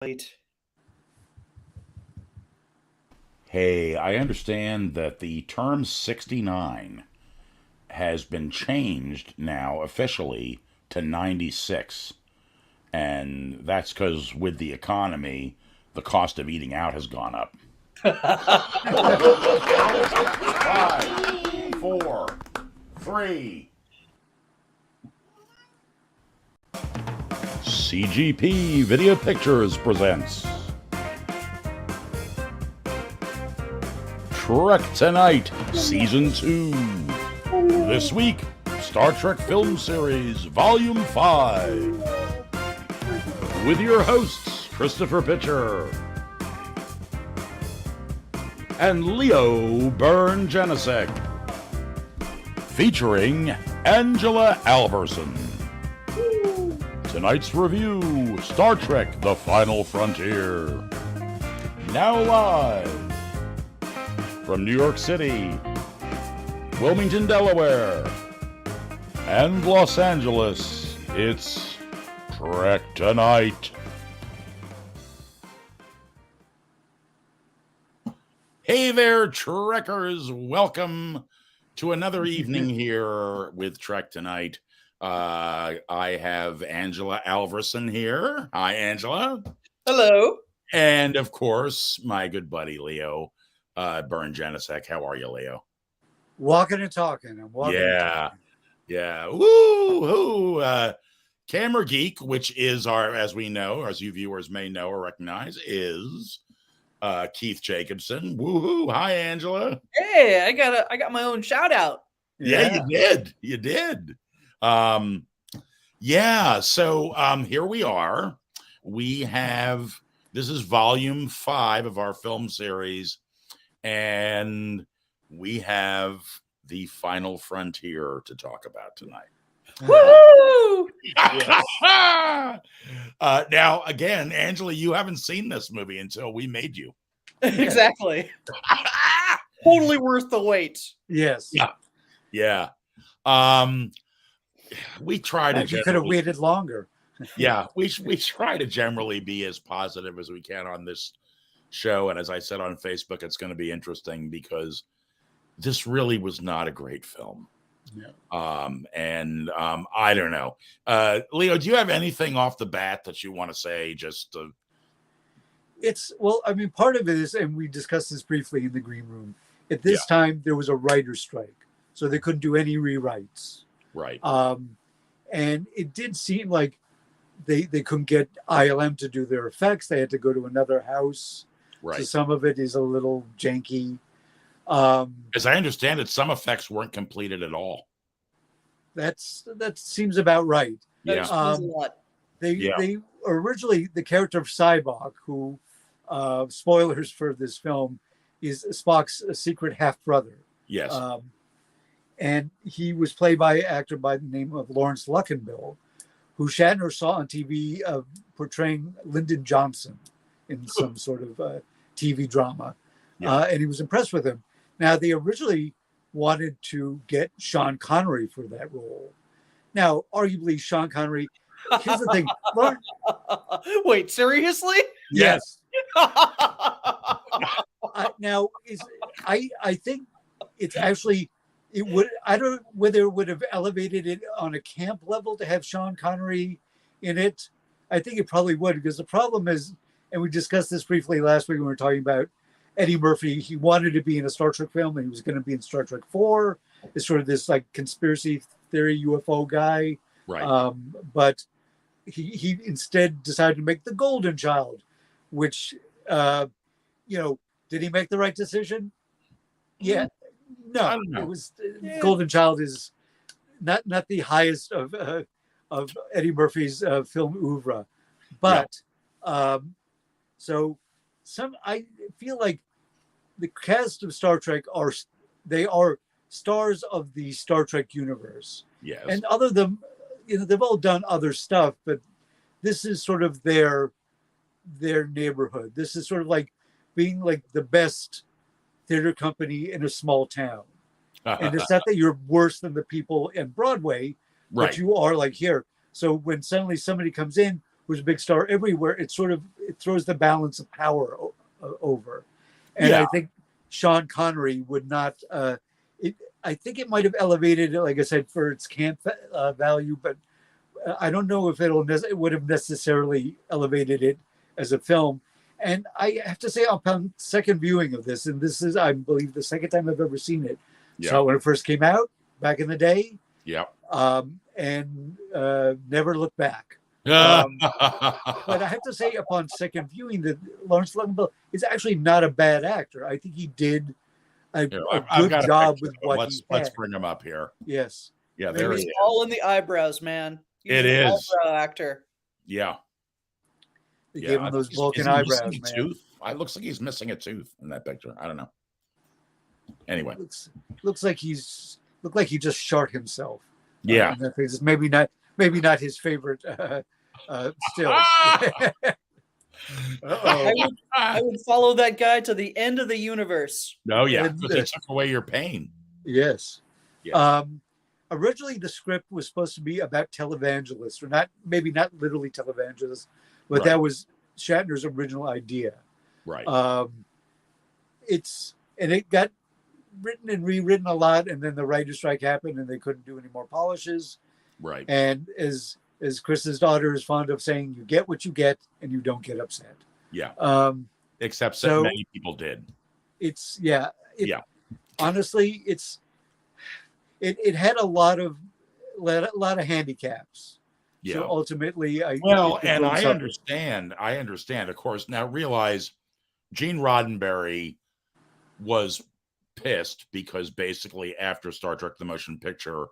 Right. Hey, I understand that the term 69 has been changed now officially to 96. And that's because with the economy, the cost of eating out has gone up. Five, four, three. CGP Video Pictures presents Trek Tonight, Season 2. This week, Star Trek Film Series, Volume 5. With your hosts, Christopher Pitcher and Leo Byrne-Janicek. Featuring Angela Alverson. Tonight's review, Star Trek The Final Frontier. Now live from New York City, Wilmington, Delaware, and Los Angeles, it's Trek Tonight. Hey there, Trekkers. Welcome to another evening here with Trek Tonight. I have Angela Alverson here. Hi, Angela. Hello. And, of course, my good buddy, Leo Byrne-Janicek. How are you, Leo? Walking and talking. I'm walking. Yeah. Yeah. Woo-hoo. Camera Geek, which is our, as we know, as you viewers may know or recognize, is Keith Jacobson. Woohoo. Hi, Angela. Hey, I got my own shout out. Yeah, you did. You did. So here we are. We have, this is volume 5 of our film series, and we have the Final Frontier to talk about tonight. Woo! Now, again, Angela, you haven't seen this movie until we made you. Exactly. Totally worth the wait. Yes. Yeah. We try to. You could have waited longer. Yeah, we try to generally be as positive as we can on this show, and as I said on Facebook, it's going to be interesting because this really was not a great film. Yeah. I don't know. Leo, do you have anything off the bat that you want to say? Part of it is, and we discussed this briefly in the green room. At this time, there was a writer's strike, so they couldn't do any rewrites. Right. And it did seem like they couldn't get ILM to do their effects. They had to go to another house. Right. So some of it is a little janky. As I understand it, some effects weren't completed at all. That seems about right. Yeah. They originally, the character of Sybok, who spoilers for this film, is Spock's secret half brother. Yes. And he was played by an actor by the name of Lawrence Luckinbill, who Shatner saw on TV portraying Lyndon Johnson in some sort of TV drama. Yeah. And he was impressed with him. Now, they originally wanted to get Sean Connery for that role. Now, arguably, Sean Connery, here's the thing. Wait, seriously? Yes. I think it's actually, I don't know whether it would have elevated it on a camp level to have Sean Connery in it. I think it probably would, because the problem is, and we discussed this briefly last week when we were talking about Eddie Murphy. He wanted to be in a Star Trek film, and he was going to be in Star Trek 4. It's sort of this like conspiracy theory UFO guy. Right. But he instead decided to make The Golden Child, which, did he make the right decision? Yeah. No, it was Golden Child is not the highest of Eddie Murphy's film oeuvre, but I feel like the cast of Star Trek are stars of the Star Trek universe. Yes. And other than, they've all done other stuff, but this is sort of their neighborhood. This is sort of like being like the best theater company in a small town. And it's not that you're worse than the people in Broadway, but you are like here. So when suddenly somebody comes in who's a big star everywhere, it throws the balance of power over. And Yeah. I think Sean Connery would not. I think it might have elevated it, like I said, for its camp value, but I don't know if it would have necessarily elevated it as a film. And I have to say, upon second viewing of this, and this is, I believe, the second time I've ever seen it. Yeah. So when it first came out back in the day, Yep. and never looked back. But I have to say, upon second viewing, that Lawrence Luckenbill is actually not a bad actor. I think he did a I've got good job with what let's bring him up here. Yes. Yeah, there he is. All in the eyebrows, man. He's It an is. eyebrow actor. Yeah. They gave him those Vulcan is he eyebrows, missing a man. tooth? It looks like he's missing a tooth in that picture. I don't know. Anyway, looks like he just shot himself. Yeah. It's maybe not his favorite still. I would follow that guy to the end of the universe. No, yeah, because he took away your pain. Yes. Yeah. Originally, the script was supposed to be about televangelists, or maybe not literally televangelists, but that was Shatner's original idea. Right. It got written and rewritten a lot, and then the writer's strike happened, and they couldn't do any more polishes. Right. And as Chris's daughter is fond of saying, you get what you get, and you don't get upset. Yeah. Except that many people did. Honestly, it had a lot of handicaps. Yeah. So ultimately, I understand. Of course, now realize Gene Roddenberry was pissed because basically after Star Trek the Motion Picture,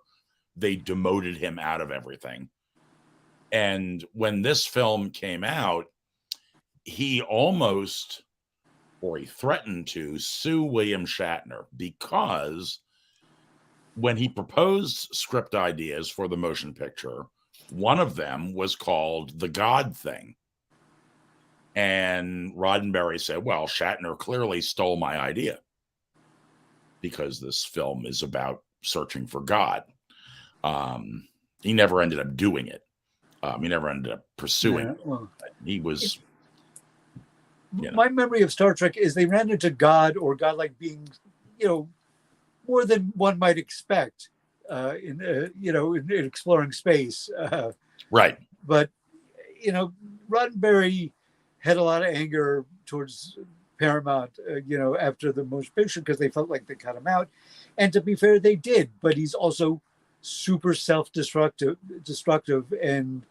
they demoted him out of everything. And when this film came out, he threatened to sue William Shatner because when he proposed script ideas for the motion picture, one of them was called The God Thing. And Roddenberry said, well, Shatner clearly stole my idea because this film is about searching for God. He never ended up doing it. He never ended up pursuing it. Well, he was... My memory of Star Trek is they ran into God or godlike beings, more than one might expect in exploring space. Right. But, Roddenberry had a lot of anger towards Paramount, after the motion picture because they felt like they cut him out. And to be fair, they did. But he's also super self-destructive and,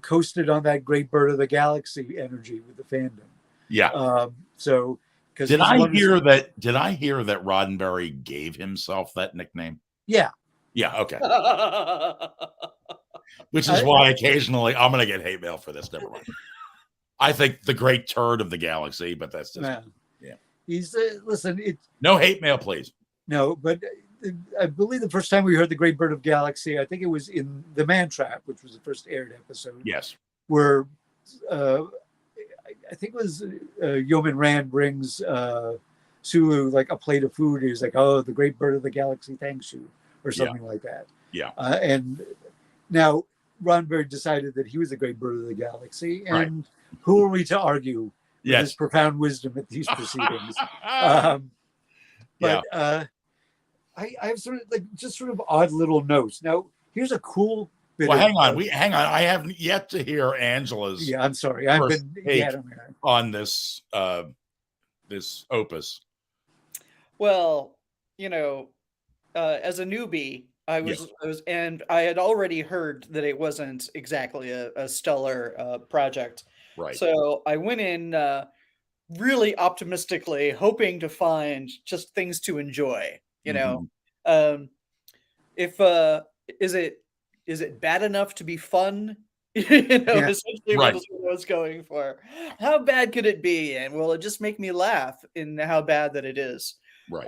coasted on that great bird of the galaxy energy with the fandom. Yeah. Did I hear that Roddenberry gave himself that nickname? Yeah. Yeah. Okay. Which is why occasionally I'm going to get hate mail for this. Never mind. I think the great turd of the galaxy, but that's just yeah. He's listen. No hate mail, please. No, but I believe the first time we heard the Great Bird of Galaxy, I think it was in The Man Trap, which was the first aired episode. Yes. Where I think it was Yeoman Rand brings Sulu like a plate of food. He's like, "Oh, the Great Bird of the Galaxy thanks you," or something like that. Yeah. And now Roddenberry decided that he was the Great Bird of the Galaxy, and who are we to argue with his profound wisdom at these proceedings? I have sort of odd little notes. Now, here's a cool bit. Well, hang on. I haven't yet to hear Angela's. Yeah, I'm sorry. I've been on this this opus. Well, as a newbie, I was, and I had already heard that it wasn't exactly a stellar project. Right. So I went in really optimistically, hoping to find just things to enjoy. If is it bad enough to be fun? Essentially what I was going for. How bad could it be? And will it just make me laugh in how bad that it is? Right.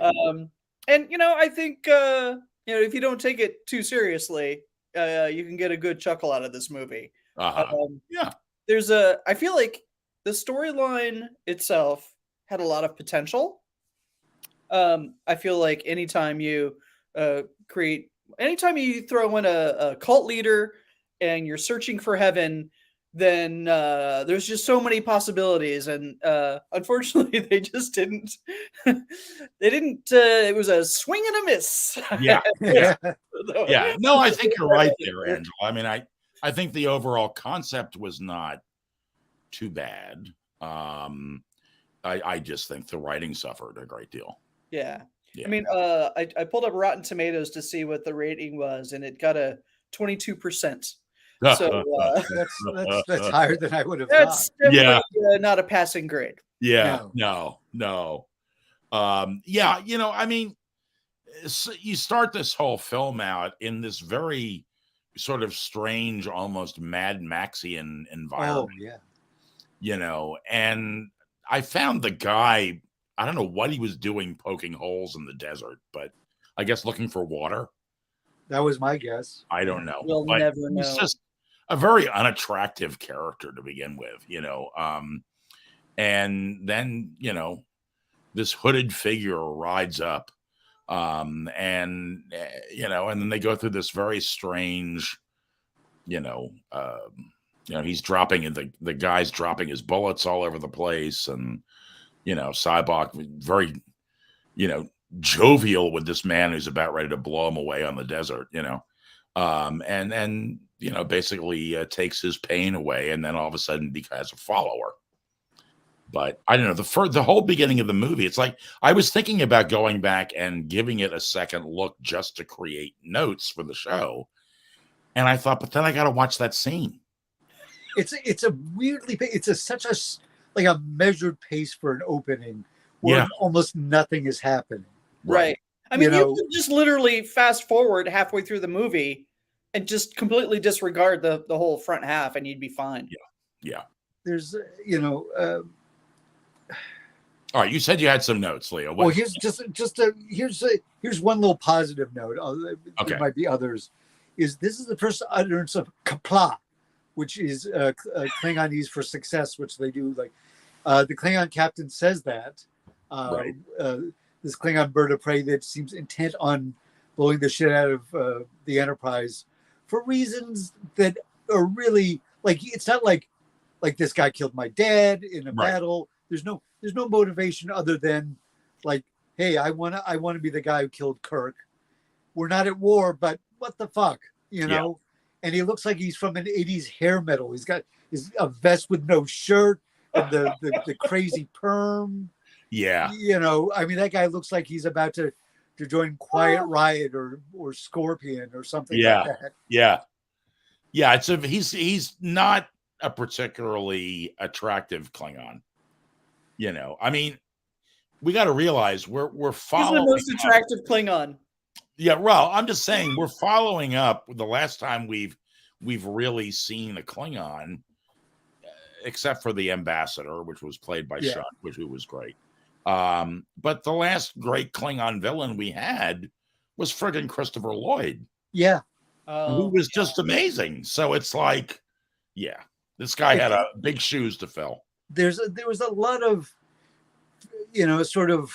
And I think if you don't take it too seriously, you can get a good chuckle out of this movie. Yeah. I feel like the storyline itself had a lot of potential. I feel like anytime you throw in a cult leader and you're searching for heaven, then there's just so many possibilities, and unfortunately, they just didn't. They didn't. It was a swing and a miss. Yeah, yeah, So- yeah. No, I think you're right there, Angela. I mean, I think the overall concept was not too bad. I just think the writing suffered a great deal. Yeah. Yeah. I mean, I pulled up Rotten Tomatoes to see what the rating was, and it got a 22%. So That's higher than I would have that's thought. definitely not a passing grade. Yeah, No. no. Yeah, I mean, you start this whole film out in this very sort of strange, almost Mad Maxian environment. Oh yeah. And I found the guy, I don't know what he was doing poking holes in the desert, but I guess looking for water. That was my guess. I don't know. We'll But never he's know. just a very unattractive character to begin with, and then, this hooded figure rides up, and then they go through this very strange, he's dropping the guy's dropping his bullets all over the place, and Cybok very, jovial with this man who's about ready to blow him away on the desert, and basically takes his pain away, and then all of a sudden becomes a follower. But I don't know, the whole beginning of the movie, it's like I was thinking about going back and giving it a second look just to create notes for the show, and I thought, but then I got to watch that scene. It's a weirdly, such a measured pace for an opening where almost nothing is happening. Right. I mean, you could just literally fast forward halfway through the movie and just completely disregard the whole front half, and you'd be fine. Yeah. There's, all right, you said you had some notes, Leo. Well, here's here's one little positive note. Okay. There might be others. This is the first utterance of kapla, which is Klingonese for success, which they do. Like the Klingon captain says that. Right. This Klingon bird of prey that seems intent on blowing the shit out of the Enterprise for reasons that are really it's not like this guy killed my dad in a battle. There's no motivation other than hey, I want to be the guy who killed Kirk. We're not at war, but what the fuck, And he looks like he's from an 80s hair metal. He's got a vest with no shirt and the crazy perm. Yeah. I mean, that guy looks like he's about to join Quiet Riot or Scorpion or something like that. Yeah. Yeah. He's not a particularly attractive Klingon. I mean, we got to realize we're following. He's the most attractive Klingon. Yeah, well, I'm just saying we're following up. The last time we've really seen a Klingon, except for the ambassador, which was played by Shuck, which was great. But the last great Klingon villain we had was friggin' Christopher Lloyd. Yeah, who was just amazing. So it's like, this guy had big shoes to fill. There was a lot of, sort of.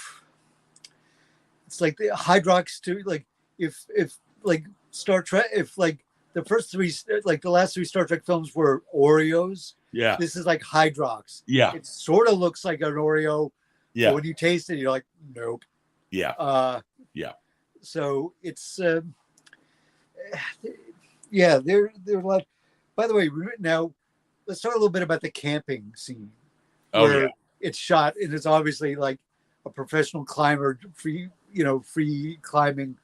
It's like the Hydrox too. Like if Star Trek, if the first three, the last three Star Trek films were Oreos. Yeah. This is like Hydrox. Yeah. It sort of looks like an Oreo. Yeah. But when you taste it, you're like, nope. Yeah. So it's they're a lot. By the way, now let's talk a little bit about the camping scene. Where it's shot, and it's obviously like a professional climber, free climbing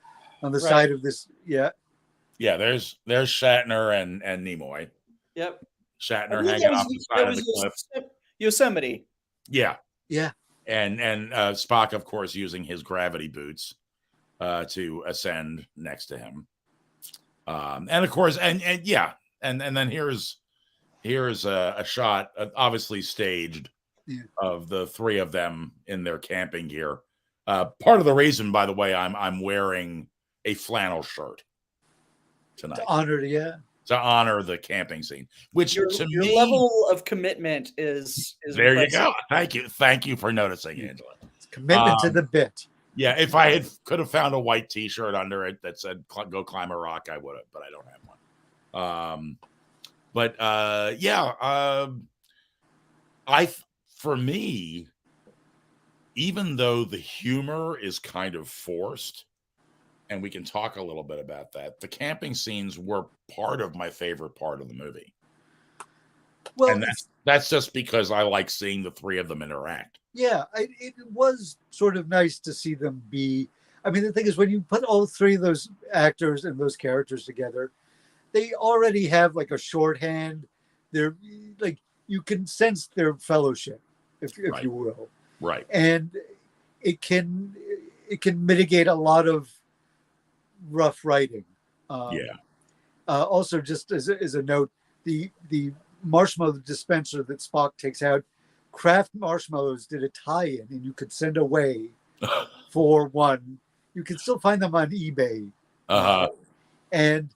on the side of this. Yeah. There's Shatner and Nimoy. Yep. Shatner hanging off the side of the cliff. Yosemite. Yeah. And Spock, of course, using his gravity boots to ascend next to him. And of course, and then here's a shot, obviously staged, of the three of them in their camping gear. Part of the reason, by the way, I'm wearing a flannel shirt tonight to honor the camping scene, which your level of commitment is there. Impressive. You go. Thank you for noticing, Angela. It's commitment to the bit. Yeah, if I could have found a white T-shirt under it that said "Go climb a rock," I would have, but I don't have one. But for me, even though the humor is kind of forced, and we can talk a little bit about that, the camping scenes were part of my favorite part of the movie. Well, And that's just because I like seeing the three of them interact. yeah, it was sort of nice to see them be. I mean, the thing is, when you put all three of those actors and those characters together, they already have like a shorthand. They're like, you can sense their fellowship, if Right. you will, Right. and it can mitigate a lot of rough writing. Yeah. Also, just as a note, the marshmallow dispenser that Spock takes out, Kraft Marshmallows did a tie-in, and you could send away for one. You can still find them on eBay, and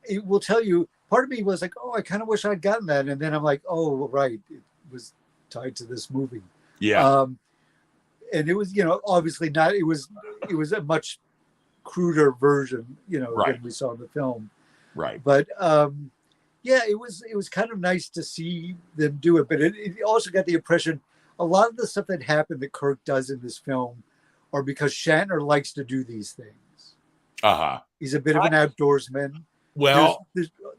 it will tell you. Part of me was like, "Oh, I kind of wish I'd gotten that," and then I'm like, "Oh, right, it was tied to this movie." Yeah. And it was, obviously not. It was a much cruder version, Right. than we saw in the film. Right. But yeah, it was kind of nice to see them do it. But it also got the impression a lot of the stuff that happened that Kirk does in this film are because Shatner likes to do these things. He's a bit of an outdoorsman. Well,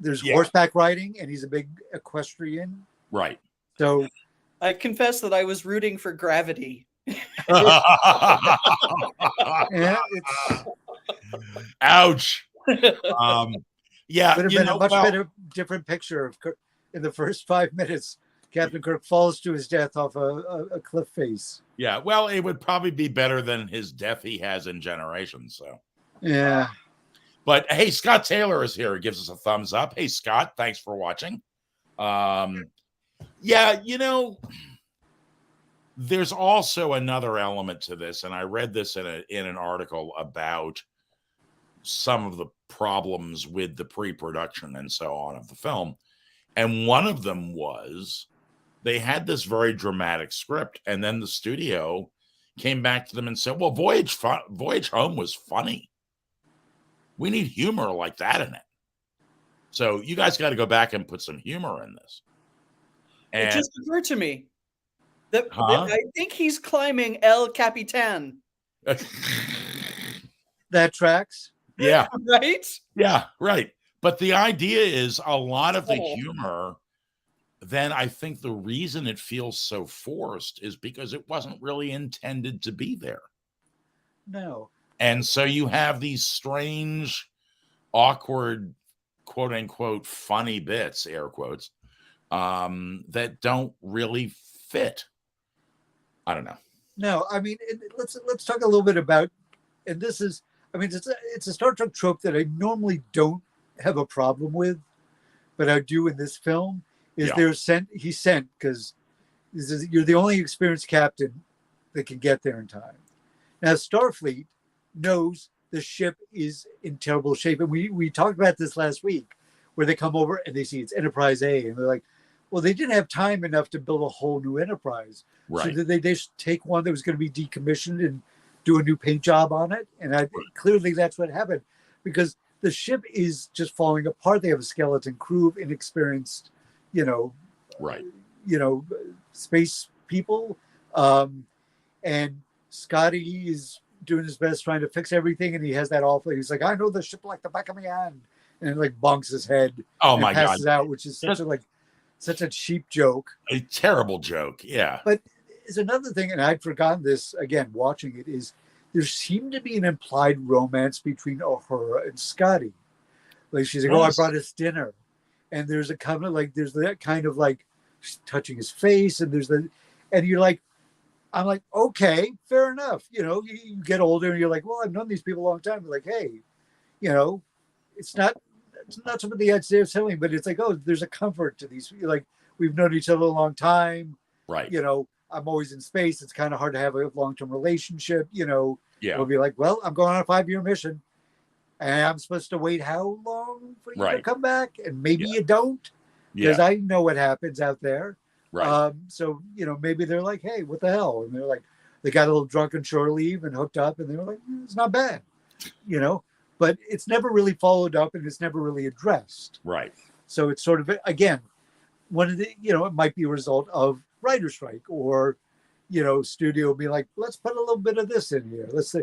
there's horseback riding, and he's a big equestrian. Right. So I confess that I was rooting for Gravity. yeah, it's Ouch. Yeah, would have been a much better, different picture of Kirk in the first 5 minutes. Captain Kirk falls to his death off a cliff face. Yeah, well, it would probably be better than his death he has in Generations. So yeah. But hey, Scott Taylor is here. He gives us a thumbs up. Hey, Scott, thanks for watching. Yeah, there's also another element to this, and I read this in an article about some of the problems with the pre-production and so on of the film. And one of them was they had this very dramatic script, and then the studio came back to them and said, well, Voyage Home was funny. We need humor like that in it. So you guys got to go back and put some humor in this. And it just occurred to me that I think he's climbing El Capitan. That tracks. Yeah. Right? Yeah, right. But the idea is a lot of the humor, then I think the reason it feels so forced is because it wasn't really intended to be there. No. And so you have these strange, awkward, quote unquote, funny bits, air quotes, that don't really fit. I don't know. No, I mean, let's talk a little bit about, and this is, I mean, it's a Star Trek trope that I normally don't have a problem with, but I do in this film. Is he's sent because you're the only experienced captain that can get there in time. Now Starfleet knows the ship is in terrible shape, and we talked about this last week, where they come over and they see it's Enterprise A, and they're like, well, they didn't have time enough to build a whole new Enterprise, right? So did they just take one that was going to be decommissioned and do a new paint job on it? And clearly that's what happened, because the ship is just falling apart. They have a skeleton crew of inexperienced, right, space people, and Scotty is doing his best trying to fix everything, and he has that awful. He's like, I know the ship like the back of my hand, and it like bonks his head. Oh my god! Passes out, which is such a cheap joke. A terrible joke, yeah. But it's another thing, and I'd forgotten this again watching it, is there seemed to be an implied romance between Uhura and Scotty. Like she's like, oh, I brought us dinner. And there's a kind of like, there's that kind of like touching his face, and and you're like, I'm like, okay, fair enough. You get older and you're like, well, I've known these people a long time. You're like, hey, it's not somebody I'd say telling, but it's like, oh, there's a comfort to these. Like, we've known each other a long time. Right. I'm always in space. It's kind of hard to have a long-term relationship. Yeah. It'll be like, well, I'm going on a 5-year mission, and I'm supposed to wait how long for you to come back? And maybe you don't, because I know what happens out there. Right. So, maybe they're like, hey, what the hell? And they're like, they got a little drunk on shore leave and hooked up, and they were like, it's not bad, but it's never really followed up, and it's never really addressed. Right. So it's sort of, again, one of the, it might be a result of writer strike, or, studio be like, let's put a little bit of this in here. Let's say,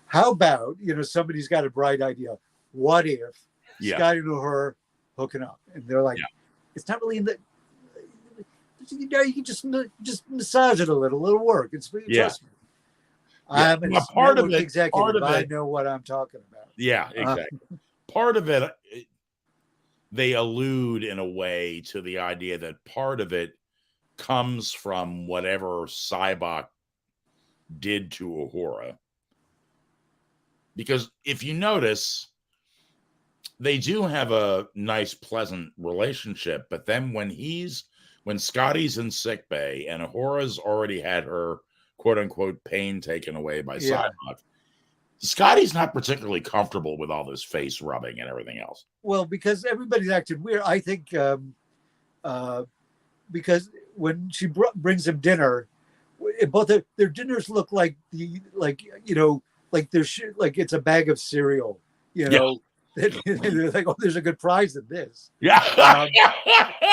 how about, somebody's got a bright idea. What if Scotty and her hooking up? And they're like, it's not really in the, you can just massage it a little. It'll work. Trust me. I'm a part of it, executive. I know what I'm talking about. Yeah, exactly. Part of it, they allude in a way to the idea that part of it comes from whatever Cybok did to Uhura. Because if you notice, they do have a nice, pleasant relationship. But then when Scotty's in sickbay and Uhura's already had her quote unquote pain taken away by Cybok, Scotty's not particularly comfortable with all this face rubbing and everything else. Well, because everybody's acted weird. I think because when she brings him dinner, both their dinners look like like it's a bag of cereal. They're like, oh, there's a good prize in this. Yeah.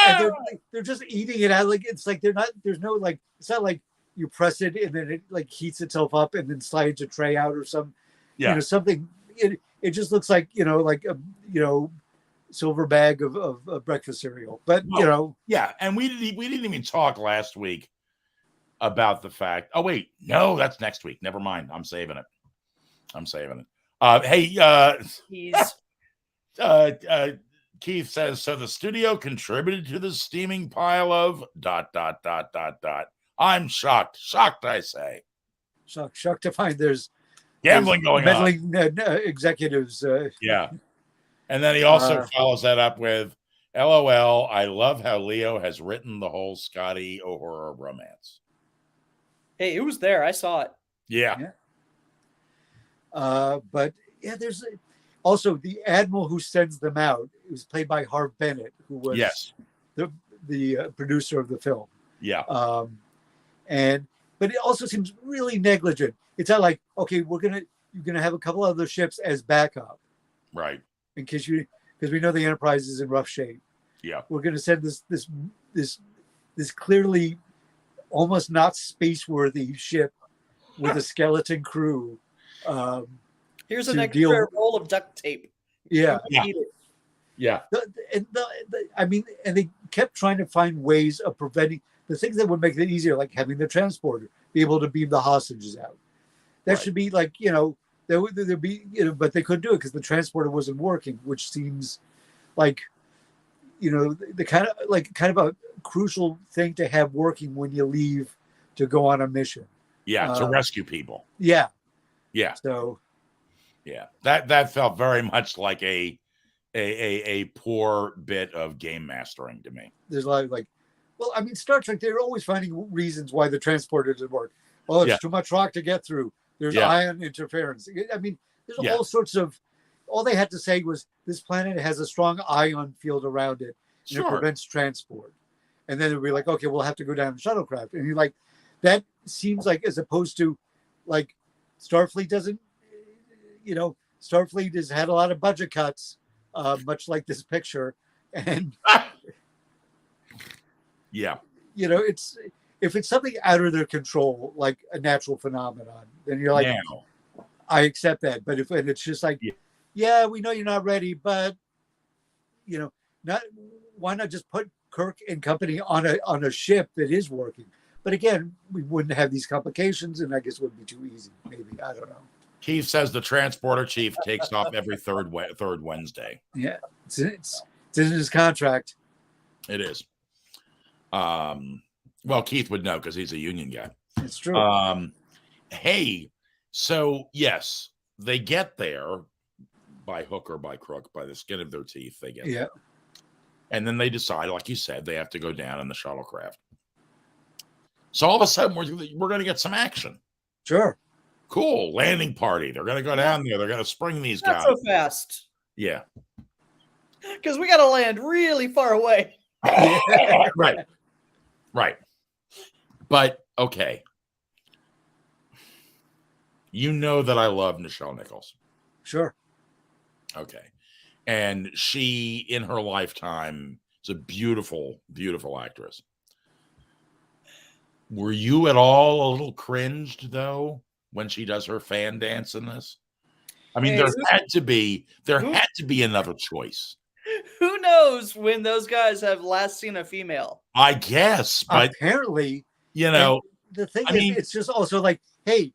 And they're just eating it out. Like, it's like there's no, like, it's not like you press it and then it like heats itself up and then slides a tray out or some, something. It just looks like, like a, silver bag of breakfast cereal. But, Yeah. And we didn't even talk last week about the fact. Oh, wait. No, that's next week. Never mind. I'm saving it. Hey, Keith says, so the studio contributed to the steaming pile of ... I'm shocked. Shocked, I say. Shocked to find there's gambling going on. Meddling executives. Yeah. And then he also follows that up with, LOL, I love how Leo has written the whole Scotty Uhura romance. Hey, it was there. I saw it. Yeah. But yeah, there's also the admiral who sends them out. It was played by Harv Bennett, who was the producer of the film. Yeah. But it also seems really negligent. It's not like, okay, you're gonna have a couple other ships as backup, right? Because we know the Enterprise is in rough shape. Yeah, we're gonna send this clearly almost not space-worthy ship with a skeleton crew. Here's an extra roll of duct tape. Yeah. Yeah. I mean, and they kept trying to find ways of preventing the things that would make it easier, like having the transporter be able to beam the hostages out. That should be like, there'd be, but they couldn't do it because the transporter wasn't working, which seems like, the kind of a crucial thing to have working when you leave to go on a mission. Yeah, to rescue people. Yeah. Yeah. So. Yeah, that felt very much like a poor bit of game mastering to me. There's a lot of well, I mean, Star Trek, they're always finding reasons why the transporter doesn't work. Oh, it's too much rock to get through. There's ion interference. I mean, there's all sorts of. All they had to say was this planet has a strong ion field around it, and it prevents transport. And then it'd be like, okay, we'll have to go down in shuttlecraft. And you're like, that seems like, as opposed to, like, Starfleet doesn't. Starfleet has had a lot of budget cuts, much like this picture, and it's if it's something out of their control, like a natural phenomenon, then you're like, I accept that. But if it's just like, we know you're not ready, but why not just put Kirk and company on a ship that is working? But again, we wouldn't have these complications, and I guess it would be too easy. Maybe, I don't know. Keith says the transporter chief takes off every third Wednesday. Yeah, it's in his contract. It is. Well, Keith would know because he's a union guy. It's true. Hey, so yes, they get there by hook or by crook, by the skin of their teeth. They get there. And then they decide, like you said, they have to go down in the shuttlecraft. So all of a sudden, we're going to get some action. Sure. Cool landing party. They're going to go down there. They're going to spring these guys. Not so fast. Yeah. Because we got to land really far away. Right. But, okay. You know that I love Nichelle Nichols. Sure. Okay. And she, in her lifetime, is a beautiful, beautiful actress. Were you at all a little cringed, though, when she does her fan dance in this? I mean, Hey, there had to be who another choice. who knows when those guys have last seen a female? I guess, but Apparently, you and know, the thing I is, mean, it's just also like, hey,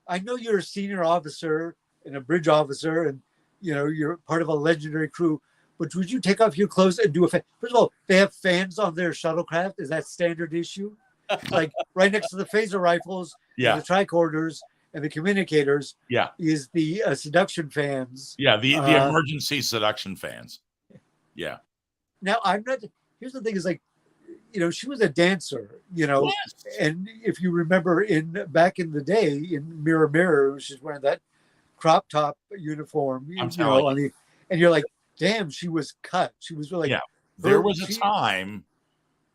I know you're a senior officer and a bridge officer, and you're part of a legendary crew. But would you take off your clothes and do a fan? First of all, they have fans on their shuttlecraft. Is that standard issue? Like right next to the phaser rifles, yeah, and the tricorders, and the communicators yeah, is the seduction fans. yeah, the emergency seduction fans. Yeah. Now I'm not. Here's the thing: is like, she was a dancer. Yes. And if you remember back in the day in Mirror Mirror, she's wearing that crop top uniform. I'm telling you. And you're like, damn, she was cut. She was really. Yeah. There was a time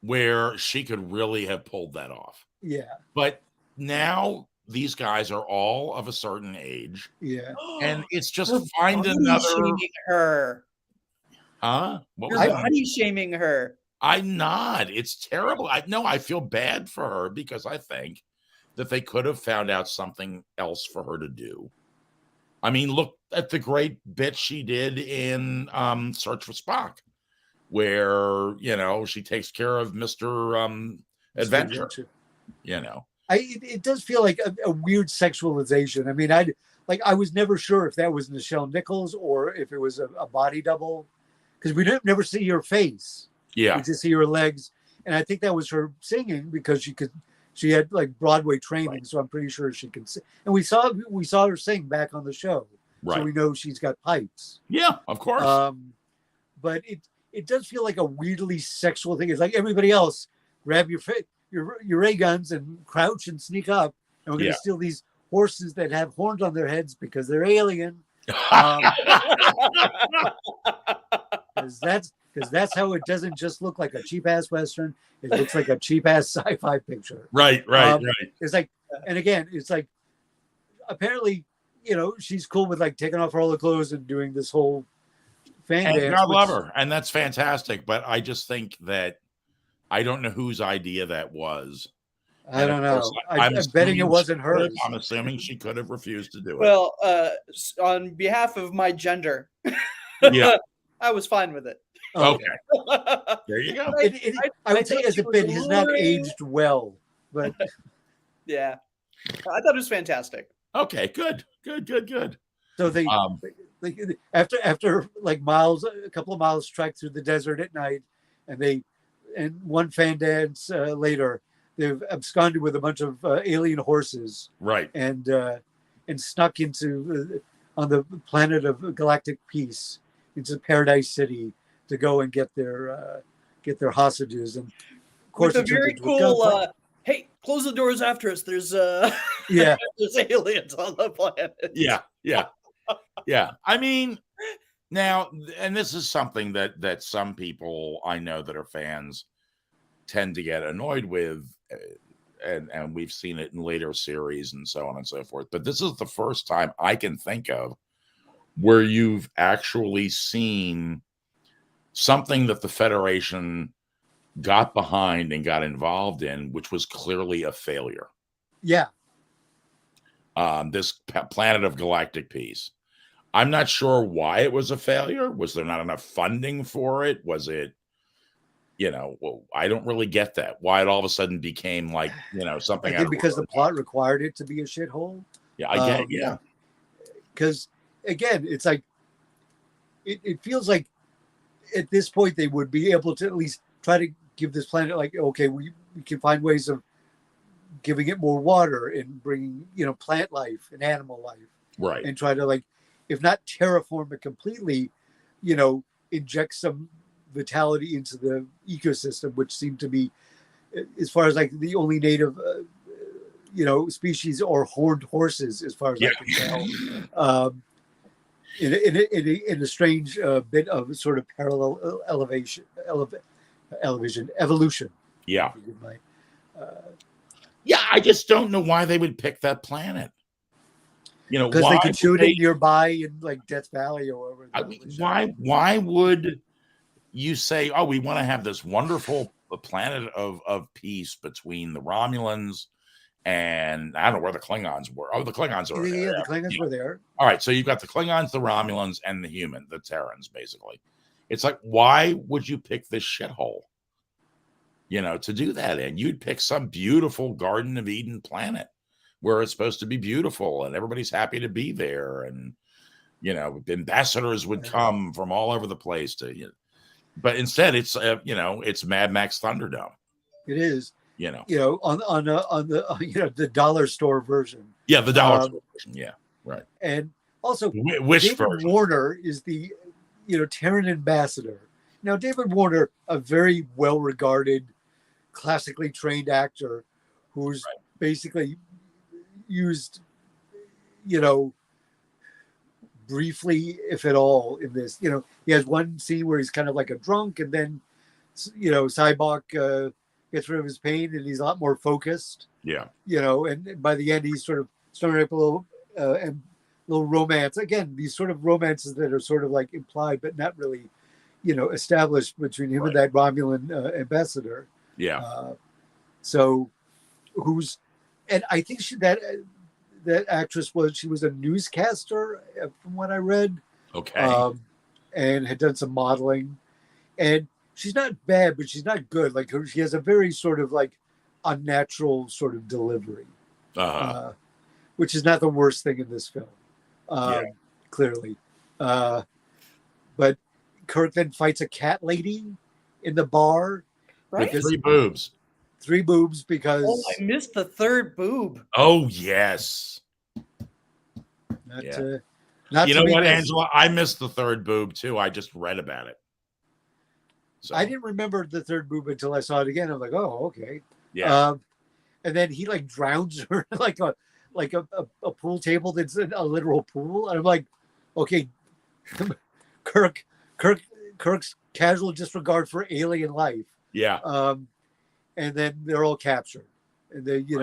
where she could really have pulled that off. Yeah. But now these guys are all of a certain age. Yeah. And it's just find another. Shaming her. Huh? What was You're that? body shaming her. I'm not. It's terrible. I feel bad for her because I think that they could have found out something else for her to do. I mean, look at the great bit she did in Search for Spock, where she takes care of Mr. Adventure. It does feel like a weird sexualization. I mean, I was never sure if that was Nichelle Nichols or if it was a body double, because we never see her face. Yeah, we just see her legs, and I think that was her singing because she had like Broadway training, right. So I'm pretty sure she can sing. And we saw her sing back on the show, right. So we know she's got pipes. Yeah, of course. But it does feel like a weirdly sexual thing. It's like everybody else, grab your ray guns and crouch and sneak up, and we're going to steal these horses that have horns on their heads because they're alien. Because that's how it doesn't just look like a cheap ass Western. It looks like a cheap ass sci-fi picture. Right. It's like, and again, it's like, apparently, she's cool with like taking off all the clothes and doing this whole fan dance. God love her, and that's fantastic. But I just think that I don't know whose idea that was. I don't know. I'm betting it wasn't hers. I'm assuming she could have refused to do it. Well, on behalf of my gender, yeah, I was fine with it. Okay. There you go. I would say as a bit, he's not aged well, but yeah, I thought it was fantastic. Okay, good. So they after like a couple of miles trek through the desert at night, and one fan dance later, they've absconded with a bunch of alien horses, right? And snuck into on the planet of galactic peace into Paradise City to go and get their hostages. And of course, with a very cool. Hey, close the doors after us. There's there's aliens on the planet. Yeah. I mean, now, and this is something that some people I know that are fans tend to get annoyed with, and we've seen it in later series and so on and so forth. But this is the first time I can think of where you've actually seen something that the Federation got behind and got involved in, which was clearly a failure. Yeah. This planet of galactic peace. I'm not sure why it was a failure. Was there not enough funding for it? Was it, I don't really get that. Why it all of a sudden became like, something. I think because the plot required it to be a shithole. Yeah, I get it. Yeah. Because again, it's like, it feels like at this point they would be able to at least try to give this planet like, okay, we can find ways of giving it more water and bringing, plant life and animal life. Right. And try to like, if not terraform it completely, inject some vitality into the ecosystem, which seemed to be, as far as like the only native, species or horned horses, as far as I can tell. In a strange bit of sort of parallel evolution. Yeah. I just don't know why they would pick that planet. because why they could shoot would it nearby in like Death Valley or wherever. I mean, why would you say, oh, we want to have this wonderful planet of peace between the Romulans and I don't know where the Klingons were. Oh, the Klingons are there. Yeah, the Klingons were there. All right, so you've got the Klingons, the Romulans, and the Terrans, basically. It's like, why would you pick this shithole? To do that in? You'd pick some beautiful Garden of Eden planet where it's supposed to be beautiful and everybody's happy to be there, and ambassadors would come from all over the place but instead it's it's Mad Max Thunderdome. It is. On the dollar store version. Yeah, the dollar store version. Yeah, right. And also, David version. Warner is the Terran ambassador. Now, David Warner, a very well-regarded, classically trained actor, who's basically used, briefly, if at all, in this. He has one scene where he's kind of like a drunk, and then, Sybok gets rid of his pain, and he's a lot more focused. Yeah. And by the end, he's sort of starting up a little romance. Again, these sort of romances that are sort of like implied, but not really, established between him and that Romulan ambassador. Yeah. And I think that actress was a newscaster, from what I read. Okay. And had done some modeling, and she's not bad, but she's not good. Like she has a very sort of like unnatural sort of delivery, which is not the worst thing in this film, clearly. But Kirk then fights a cat lady in the bar. Right. With 3 boobs. 3 boobs because... Oh, I missed the 3rd boob. Oh, yes. Not you know what, Angela? I missed the 3rd boob, too. I just read about it. So. I didn't remember the 3rd boob until I saw it again. I'm like, oh, okay. Yeah. And then he like drowns her like a pool table that's a literal pool. And I'm like, okay, Kirk's casual disregard for alien life. Yeah. And then they're all captured, and they, they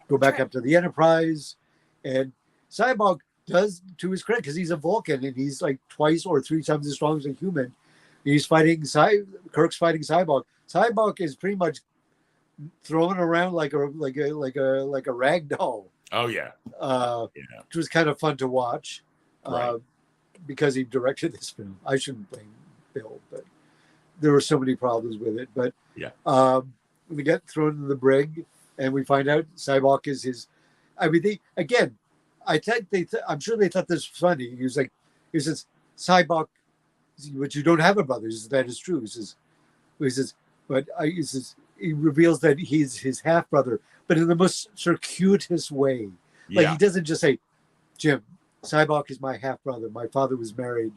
go back up to the Enterprise, and Sybok does, to his credit, because he's a Vulcan and he's like twice or 3 times as strong as a human. He's fighting Kirk's fighting Sybok. Sybok is pretty much thrown around like a rag doll. Oh yeah. Which was kind of fun to watch, right. Because he directed this film. I shouldn't blame Bill, but there were so many problems with it. But we get thrown into the brig, and we find out Sybok is his. I mean, I'm sure they thought this was funny. He says, Sybok, but you don't have a brother. He says, that is true. He says, he reveals that he's his half brother, but in the most circuitous way. Like he doesn't just say, Jim, Sybok is my half brother. My father was married,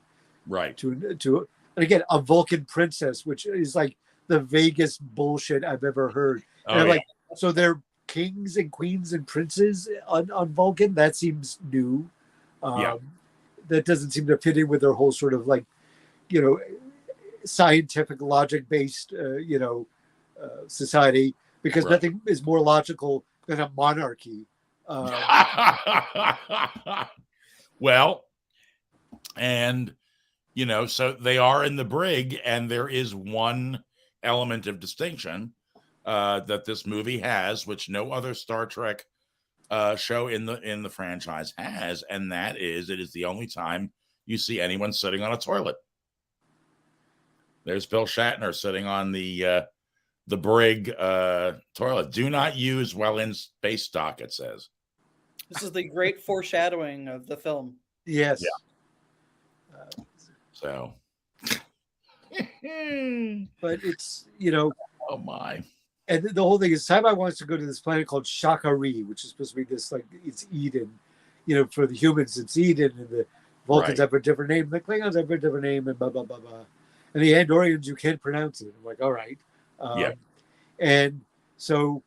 right, to and again a Vulcan princess, which is like the vaguest bullshit I've ever heard. And I'm like, so they're kings and queens and princes on Vulcan? That seems new. That doesn't seem to fit in with their whole sort of like, scientific logic based, society, because nothing is more logical than a monarchy. Well, and so they are in the brig, and there is one element of distinction that this movie has, which no other Star Trek show in the franchise has, and that is, it is the only time you see anyone sitting on a toilet. There's Bill Shatner sitting on the brig toilet. Do not use while in space dock, it says. This is the great foreshadowing of the film. Yes. Yeah. So. But it's, oh my. And the whole thing is Sybok wants to go to this planet called Shakari, which is supposed to be this, like, it's Eden. For the humans, it's Eden, and the Vulcans have a different name. The Klingons have a different name, and blah, blah, blah, blah. And the Andorians, you can't pronounce it. I'm like, all right. And so,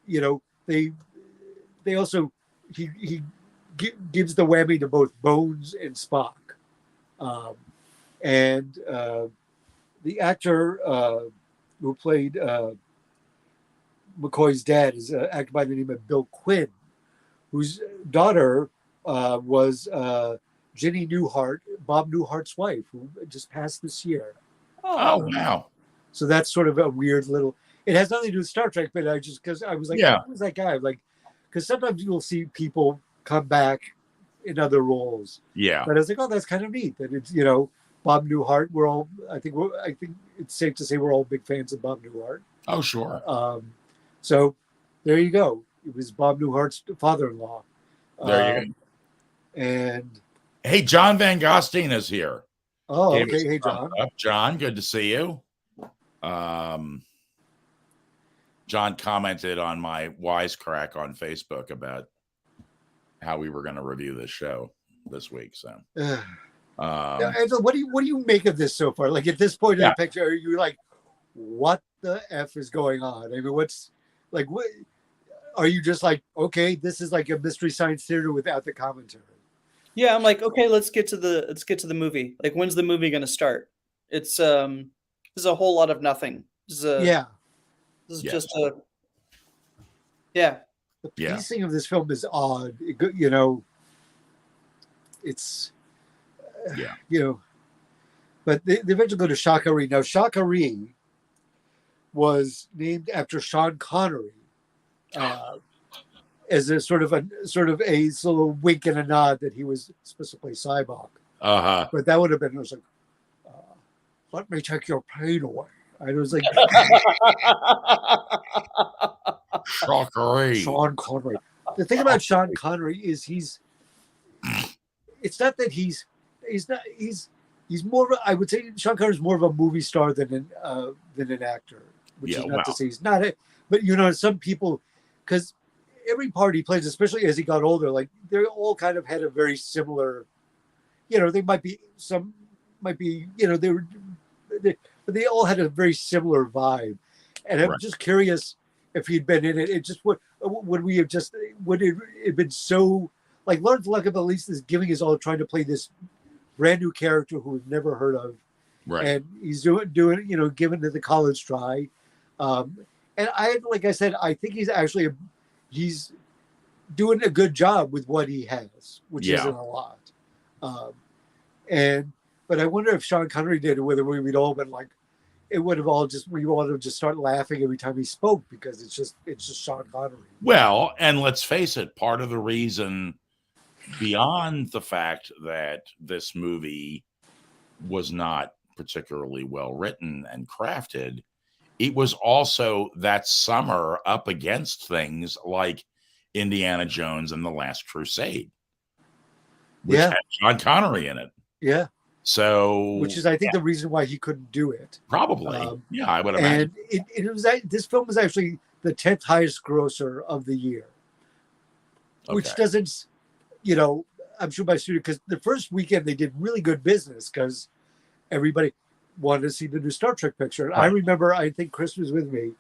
they also, he gives the whammy to both Bones and Spock. And the actor who played McCoy's dad is an actor by the name of Bill Quinn, whose daughter was Jenny Newhart, Bob Newhart's wife, who just passed this year. Oh, wow. So that's sort of a weird little. It has nothing to do with Star Trek, but I just because I was like, Yeah. who's that guy? Like, because sometimes you'll see people come back in other roles. Yeah. But I was like, oh, that's kind of neat that it's Bob Newhart. I think it's safe to say we're all big fans of Bob Newhart. Oh, sure. So there you go. It was Bob Newhart's father-in-law. There you go. And hey, John Van Gosteen is here. Oh, okay. Hey, John. John, good to see you. John commented on my wisecrack on Facebook about how we were going to review this show this week. So, what do you make of this so far? Like at this point in the picture, are you like, what the F is going on? I mean, what are you just like, okay, this is like a Mystery Science Theater without the commentary? Yeah, I'm like, okay, let's get to the movie. Like, when's the movie going to start? It's this is a whole lot of nothing. This is just a The pacing of this film is odd. It's but they eventually go to Shakari. Now Shakari was named after Sean Connery. As a sort of a little wink and a nod that he was supposed to play Cyborg. But that would have been like, let me take your pain away. I was like, Sean Connery. The thing about Sean Connery is it's not that he's more. I would say Sean Connery is more of a movie star than an actor, which is not to say he's not. But some people, because every part he plays, especially as he got older, like they all kind of had a very similar, they might be but they all had a very similar vibe. And I'm just curious if he'd been in it. It just would it have been so like Lawrence Luckett at least is giving us all trying to play this brand new character who we've never heard of. Right. And he's doing giving it the college try. And like I said, I think he's doing a good job with what he has, which isn't a lot. But I wonder if Sean Connery did it, whether we'd all been like, we would all have just start laughing every time he spoke because it's just Sean Connery. Well, and let's face it, part of the reason beyond the fact that this movie was not particularly well written and crafted, it was also that summer up against things like Indiana Jones and the Last Crusade, which had Sean Connery in it. Yeah. So, which is, I think, the reason why he couldn't do it. Probably. I would imagine. And this film was actually the 10th highest grosser of the year, which doesn't, I'm sure by studio, because the first weekend they did really good business because everybody wanted to see the new Star Trek picture. And I remember, I think Chris was with me,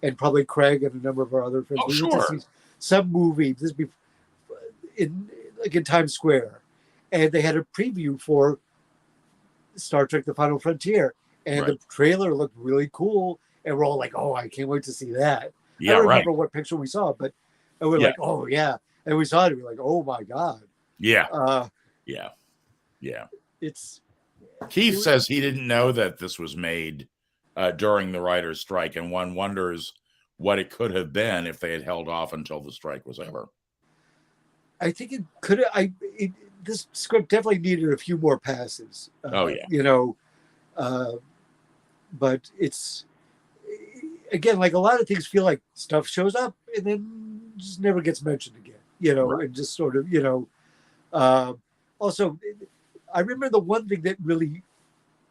and probably Craig and a number of our other friends. We went to see some movie in Times Square, and they had a preview for Star Trek: The Final Frontier, and the trailer looked really cool, and we're all like, "Oh, I can't wait to see that." I don't remember what picture we saw, but we're like, "Oh yeah," and we saw it, and we're like, "Oh my god!" Yeah, It's Keith says he didn't know that this was made during the writer's strike, and one wonders what it could have been if they had held off until the strike was over. I think it could have. This script definitely needed a few more passes. But it's again, like a lot of things feel like stuff shows up and then just never gets mentioned again, and just sort of, also, I remember the one thing that really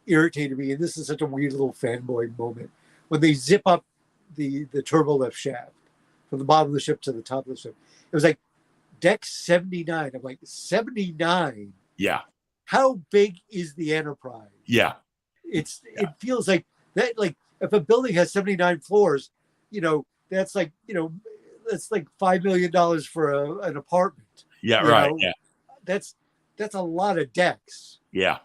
irritated me, and this is such a weird little fanboy moment, when they zip up the turbo lift shaft from the bottom of the ship to the top of the ship. It was like, Deck 79. I'm like, 79? Yeah. How big is the Enterprise? Yeah. It feels like that, like if a building has 79 floors, that's like, that's like $5 million for an apartment. Yeah, right. Yeah. That's a lot of decks. Yeah.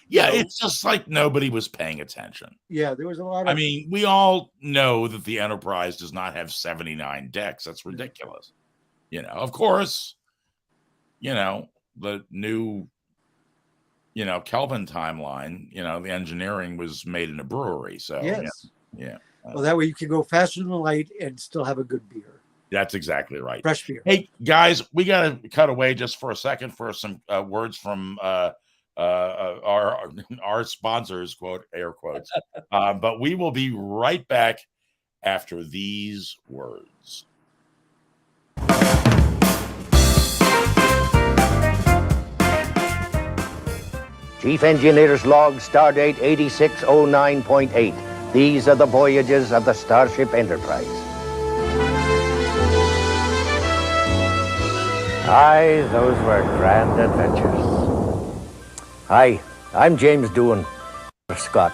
It's just like nobody was paying attention. Yeah, there was a lot of... I mean, we all know that the Enterprise does not have 79 decks. That's ridiculous. Of course, the new, Kelvin timeline, the engineering was made in a brewery. So, Yes. yeah. Well, that way you can go faster than light and still have a good beer. That's exactly right. Fresh beer. Hey, guys, we got to cut away just for a second for some words from our sponsors, quote, air quotes. But we will be right back after these words. Chief Engineer's Log, Stardate 8609.8. These are the voyages of the Starship Enterprise. Aye, those were grand adventures. Hi, I'm James Doohan. Scott.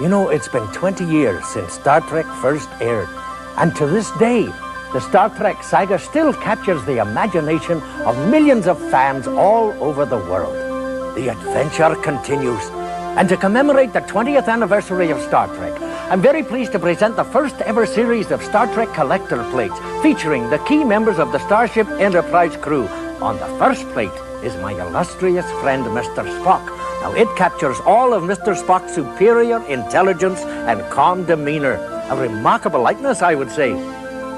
It's been 20 years since Star Trek first aired. And to this day, the Star Trek saga still captures the imagination of millions of fans all over the world. The adventure continues. And to commemorate the 20th anniversary of Star Trek, I'm very pleased to present the first ever series of Star Trek collector plates featuring the key members of the Starship Enterprise crew. On the first plate is my illustrious friend, Mr. Spock. Now, it captures all of Mr. Spock's superior intelligence and calm demeanor. A remarkable likeness, I would say.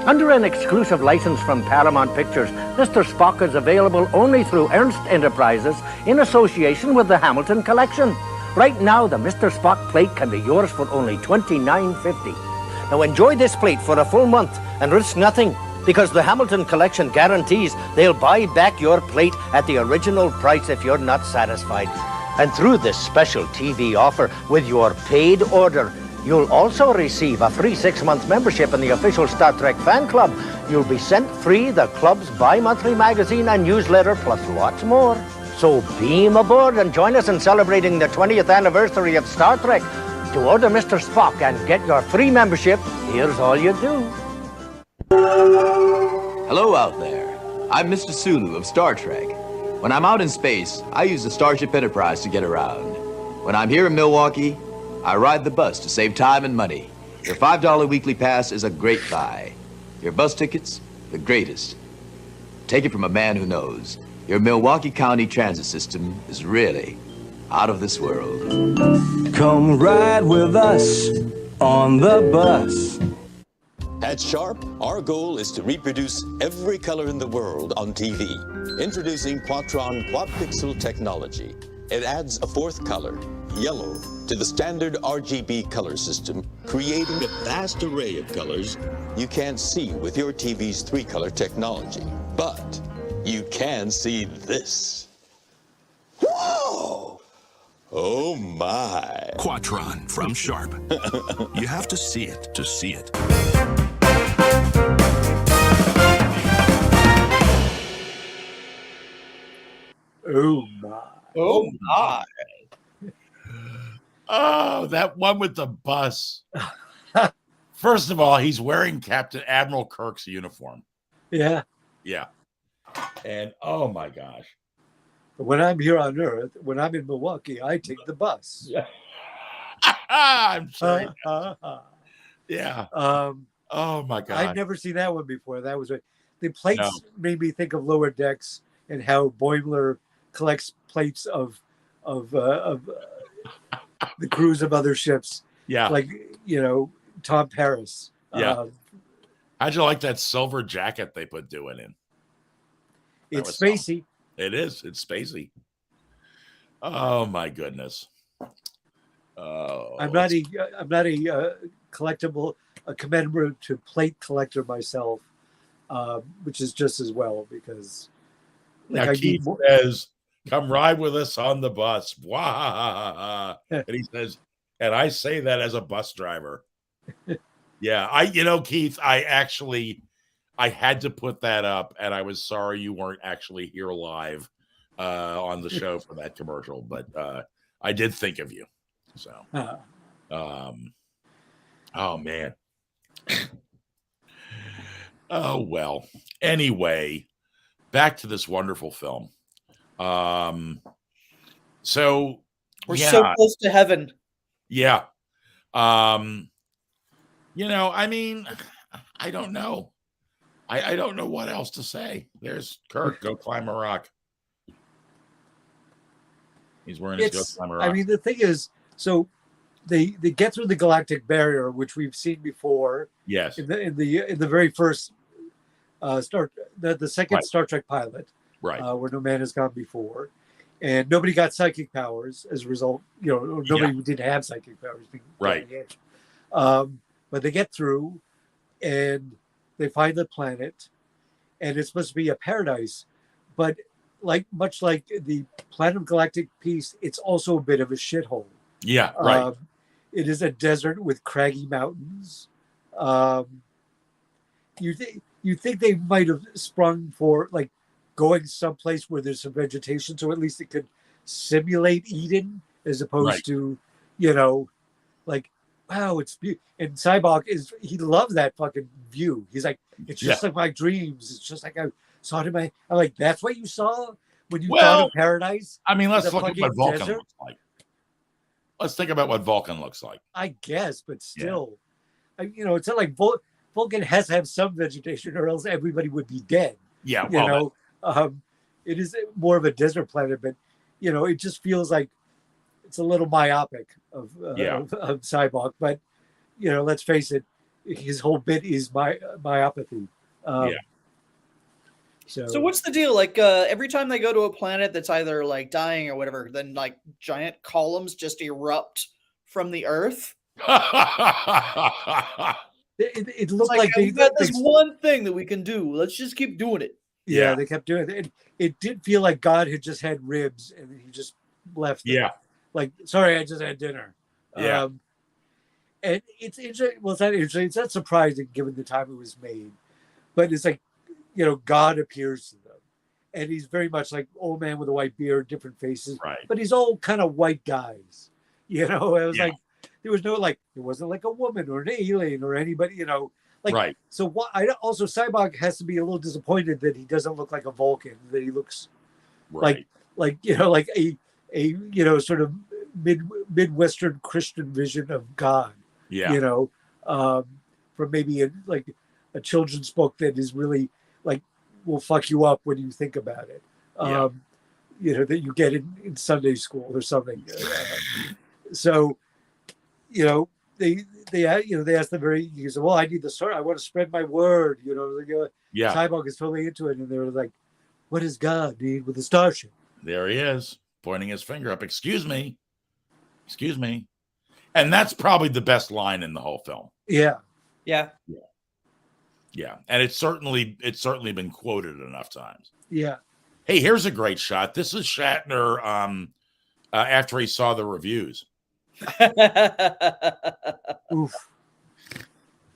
Under an exclusive license from Paramount Pictures, Mr. Spock is available only through Ernst Enterprises in association with the Hamilton Collection. Right now, the Mr. Spock plate can be yours for only $29.50. Now, enjoy this plate for a full month and risk nothing, because the Hamilton Collection guarantees they'll buy back your plate at the original price if you're not satisfied. And through this special TV offer, with your paid order, you'll also receive a free 6-month membership in the official Star Trek fan club. You'll be sent free the club's bi-monthly magazine and newsletter, plus lots more. So beam aboard and join us in celebrating the 20th anniversary of Star Trek. To order Mr. Spock and get your free membership, here's all you do. Hello out there. I'm Mr. Sulu of Star Trek. When I'm out in space, I use the Starship Enterprise to get around. When I'm here in Milwaukee, I ride the bus to save time and money. Your $5 weekly pass is a great buy. Your bus tickets, the greatest. Take it from a man who knows. Your Milwaukee County transit system is really out of this world. Come ride with us on the bus. At Sharp, our goal is to reproduce every color in the world on TV. Introducing Quadtron Quad Pixel technology. It adds a 4th color, yellow, to the standard RGB color system, creating a vast array of colors you can't see with your TV's 3-color technology. But you can see this. Whoa! Oh my. Quadtron from Sharp. You have to see it to see it. Oh my. Oh my. Oh, that one with the bus. First of all, he's wearing Captain Admiral Kirk's uniform. Yeah. Yeah. And oh my gosh. When I'm here on Earth, when I'm in Milwaukee, I take the bus. Yeah. I'm sure. Yeah. Oh my God. I've never seen that one before. That was the plates made me think of Lower Decks and how Boimler collects plates of the crews of other ships. Yeah. Like, Tom Paris. Yeah. How'd you like that silver jacket they put Doohan in? It's spacey. It is. It's spacey. Oh my goodness. Oh, I'm not a collectible, a commemorative plate collector myself, which is just as well because. Like, now Keith says, "Come ride with us on the bus." Wah! And he says, and I say that as a bus driver. Yeah, Keith, I had to put that up, and I was sorry you weren't actually here live on the show for that commercial, but I did think of you. So, oh man. Oh well. Anyway, back to this wonderful film. So we're so close to heaven. Yeah. I mean, I don't know. I don't know what else to say. There's Kirk. Go climb a rock. He's wearing his go climb a rock. I mean, the thing is, so they get through the galactic barrier, which we've seen before. Yes. In the very first the second Right. Star Trek pilot, Right. Where no man has gone before, and nobody got psychic powers as a result. You know, nobody didn't have psychic powers. Right. But they get through, and they find the planet, and it's supposed to be a paradise, but much like the Planet of Galactic Peace, it's also a bit of a shithole. Yeah, right. It is a desert with craggy mountains. You think they might have sprung for like going someplace where there's some vegetation, so at least it could simulate Eden, as opposed to, you know, like, wow, it's beautiful. And Cybok he loves that fucking view. He's like, it's just like my dreams. It's just like I saw it in my. I'm like, that's what you saw when you thought of paradise. I mean, let's look at what Vulcan desert? looks like. Let's think about what Vulcan looks like. I guess, but still, it's not like Vulcan has to have some vegetation, or else everybody would be dead. Yeah, it is more of a desert planet, but it just feels like it's a little myopic of Cybok. But let's face it, his whole bit is myopathy. So what's the deal? Like every time they go to a planet that's either like dying or whatever, then like giant columns just erupt from the Earth. It looked like we've got this one thing that we can do. Let's just keep doing it. Yeah, they kept doing it. It did feel like God had just had ribs and he just left them. Like, sorry, I just had dinner. Yeah. And it's interesting. Well, it's not interesting. It's not surprising given the time it was made. But it's like, God appears to them. And he's very much like old man with a white beard, different faces. Right. But he's all kind of white guys. It was like, there was no it wasn't like a woman or an alien or anybody, right. So what? Also, Cybok has to be a little disappointed that he doesn't look like a Vulcan. That he looks like a sort of Midwestern Christian vision of God. Yeah. From maybe a children's book that is really will fuck you up when you think about it. That you get in Sunday school or something. So, they asked the he said, well, I need the start. I want to spread my word. Cybok is totally into it, and they were like, what does God need with the starship? There he is, pointing his finger up. Excuse me, and that's probably the best line in the whole film. Yeah. And it's certainly been quoted enough times. Yeah. Hey, here's a great shot. This is Shatner after he saw the reviews. Oof.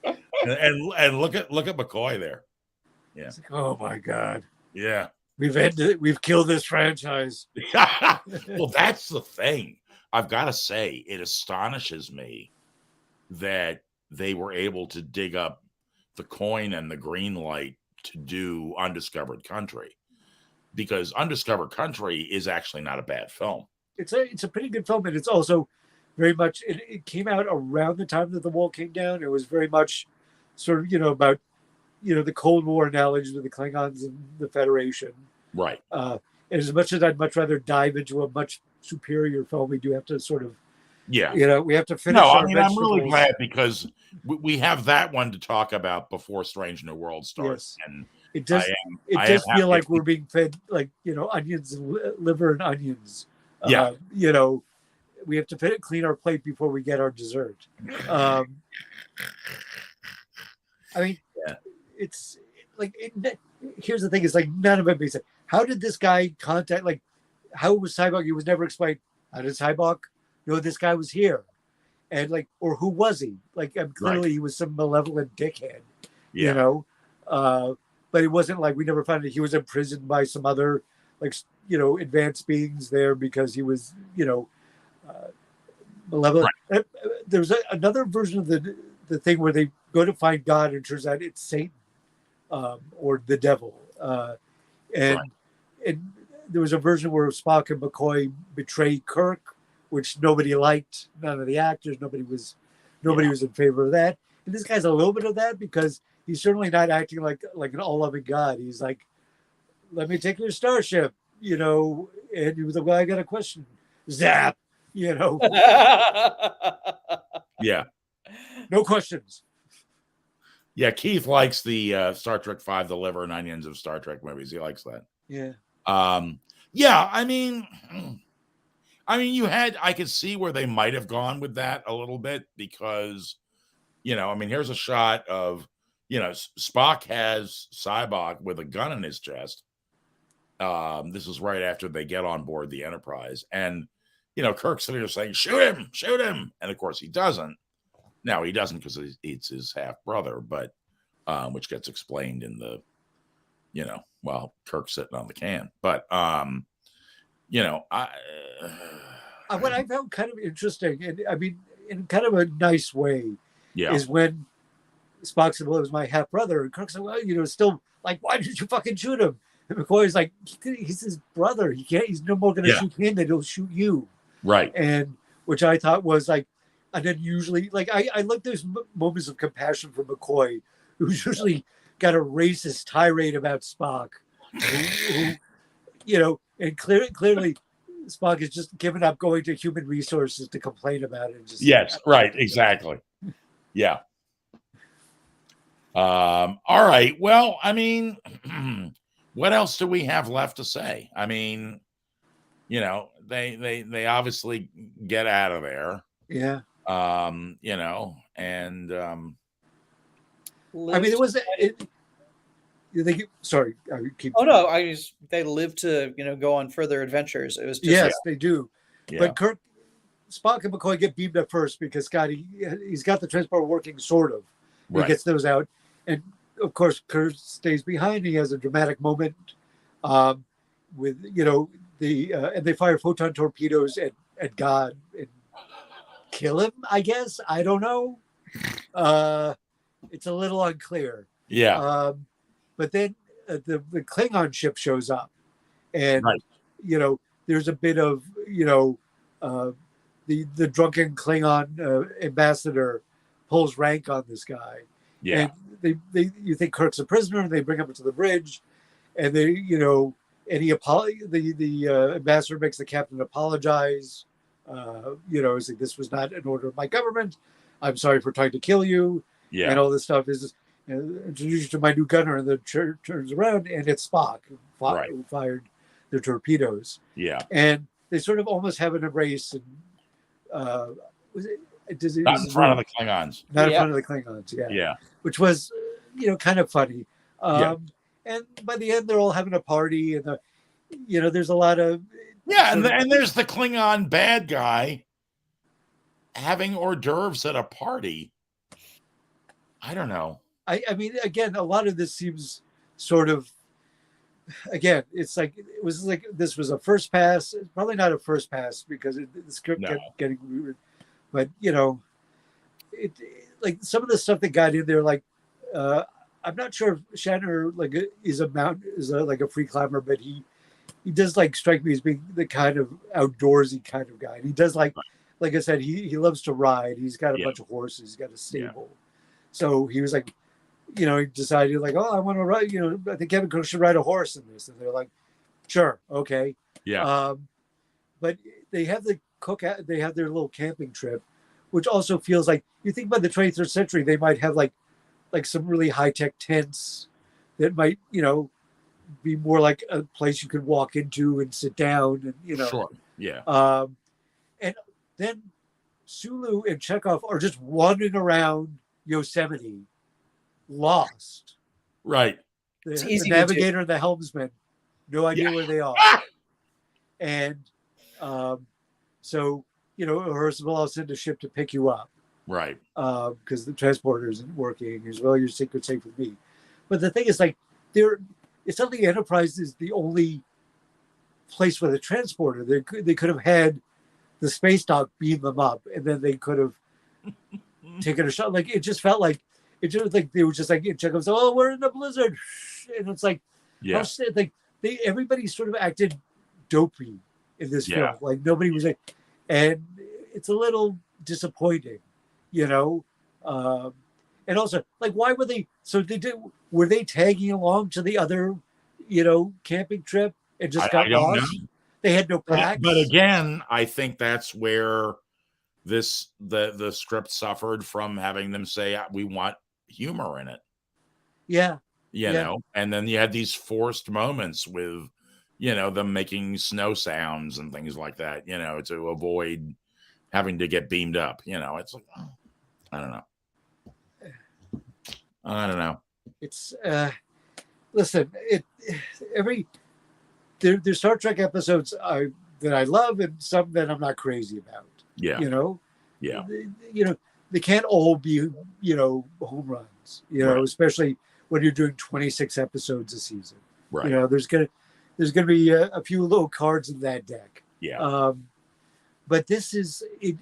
And look at McCoy there. Yeah. Oh my God. Yeah. We've killed this franchise. Well, that's the thing. I've got to say, it astonishes me that they were able to dig up the coin and the green light to do Undiscovered Country, because Undiscovered Country is actually not a bad film. It's a pretty good film, and it's also very much. It came out around the time that the wall came down. It was very much sort of about the Cold War analogy with the Klingons and the Federation. Right. And as much as I'd much rather dive into a much superior film, we do have to sort of. Yeah. We have to finish. No, I mean, I'm really glad because we have that one to talk about before Strange New World starts. Yes. And it does feel like we're being fed onions and liver and onions. Yeah. We have to clean our plate before we get our dessert. I mean, it's here's the thing: is none of it makes sense. How did this guy contact? How was Cybok? It was never explained. How did Cybok know this guy was here? And or who was he? Clearly he was some malevolent dickhead. But it wasn't we never found out he was imprisoned by some other advanced beings there because he was malevolent. Right. There's another version of the thing where they go to find God and it turns out it's Satan or the devil. And there was a version where Spock and McCoy betray Kirk, which nobody liked. None of the actors. Nobody was in favor of that. And this guy's a little bit of that because he's certainly not acting like an all-loving God. He's like, let me take your starship, you know. And he was like, well, I got a question. Zap, you know. Yeah. No questions. Yeah, Keith likes the Star Trek V, the liver and onions of Star Trek movies. He likes that. Yeah. Yeah, I mean, I could see where they might have gone with that a little bit because, you know, I mean, here's a shot of, you know, Spock has Sybok with a gun in his chest. This is right after they get on board the Enterprise. And, you know, Kirk's sitting there saying, shoot him. And of course he doesn't. Now he doesn't because it's his half brother, but which gets explained in the, you know, while Kirk's sitting on the can. But you know, what I found kind of interesting, and I mean, in kind of a nice way, is when Spock said, "Well, it was my half brother," and Kirk said, "Well, you know, still like, why did you fucking shoot him?" And McCoy's like, "He's his brother. He can't. He's no more going to shoot him than he'll shoot you." Right. And which I thought was like an unusually like I like those moments of compassion for McCoy, who's usually got a racist tirade about Spock, who you know, and clearly Spock has just given up going to human resources to complain about it. Just right, exactly. Yeah. All right. Well, I mean, what else do we have left to say? I mean, you know, they obviously get out of there. Yeah. You know, and I mean, it was sorry, I keep. Oh no, they live to, you know, go on further adventures. It was just they do. Yeah. But Spock and McCoy get beamed up first because he's got the transport working sort of. He gets those out, and of course Kirk stays behind. He has a dramatic moment with, you know, and they fire photon torpedoes at God and kill him. I guess I don't know. It's a little unclear. Yeah. But then the Klingon ship shows up, and you know, there's a bit of, you know, the drunken Klingon ambassador pulls rank on this guy. Yeah. And you think Kirk's a prisoner, and they bring him to the bridge, and they, you know, and the ambassador makes the captain apologize. You know, it's like, this was not an order of my government. I'm sorry for trying to kill you. Yeah. And all this stuff is, you know, introduce you to my new gunner, and the turns around, and it's Spock who fired the torpedoes. Yeah. And they sort of almost have an embrace, and was it? Not in front of the Klingons. Not in front of the Klingons, Yeah. Which was, you know, kind of funny. And by the end, they're all having a party, and you know, there's a lot of and there's the Klingon bad guy having hors d'oeuvres at a party. I don't know. I mean, again, a lot of this seems sort of, again, it's like, it was like this was a first pass. It's probably not a first pass because the script kept getting weird. But, you know, it like some of the stuff that got in there, like, I'm not sure if Shatner is like a free climber, but he does like strike me as being the kind of outdoorsy kind of guy. And he does like I said, he loves to ride. He's got a bunch of horses. He's got a stable. So he was like, you know, he decided like, oh, I want to ride. You know, I think Kevin Cook should ride a horse in this. And they're like, sure, okay. Yeah. But they have they have their little camping trip, which also feels like, you think by the 23rd century they might have like some really high-tech tents that might, you know, be more like a place you could walk into and sit down, and, you know. Sure. Yeah. And then Sulu and Chekhov are just wandering around Yosemite, lost. Right. The navigator and the helmsman, no idea where they are. And so, you know, I'll send a ship to pick you up. Right. Because the transporter isn't working. As well, you're safe with me. But the thing is, like, it's not the Enterprise is the only place with a transporter. They could have had the space dock beam them up, and then they could have taken a shot. Like, it just felt like they were just like, Chekhov's, oh, we're in the blizzard, and it's like, like everybody sort of acted dopey in this film. Like, nobody was like, and it's a little disappointing, you know. And also, like, why were they? So were they tagging along to the other, camping trip and just I got don't know. lost? They had no packs. But again, I think that's where the script suffered from having them say we want humor in it. Yeah. You know, and then you had these forced moments with, them making snow sounds and things like that, to avoid having to get beamed up. It's like, I don't know. It's listen, there's Star Trek episodes that I love and some that I'm not crazy about. Yeah. Yeah. They can't all be, home runs, Right. especially when you're doing 26 episodes a season. Right. There's gonna be a few little cards in that deck. Yeah. But this is it,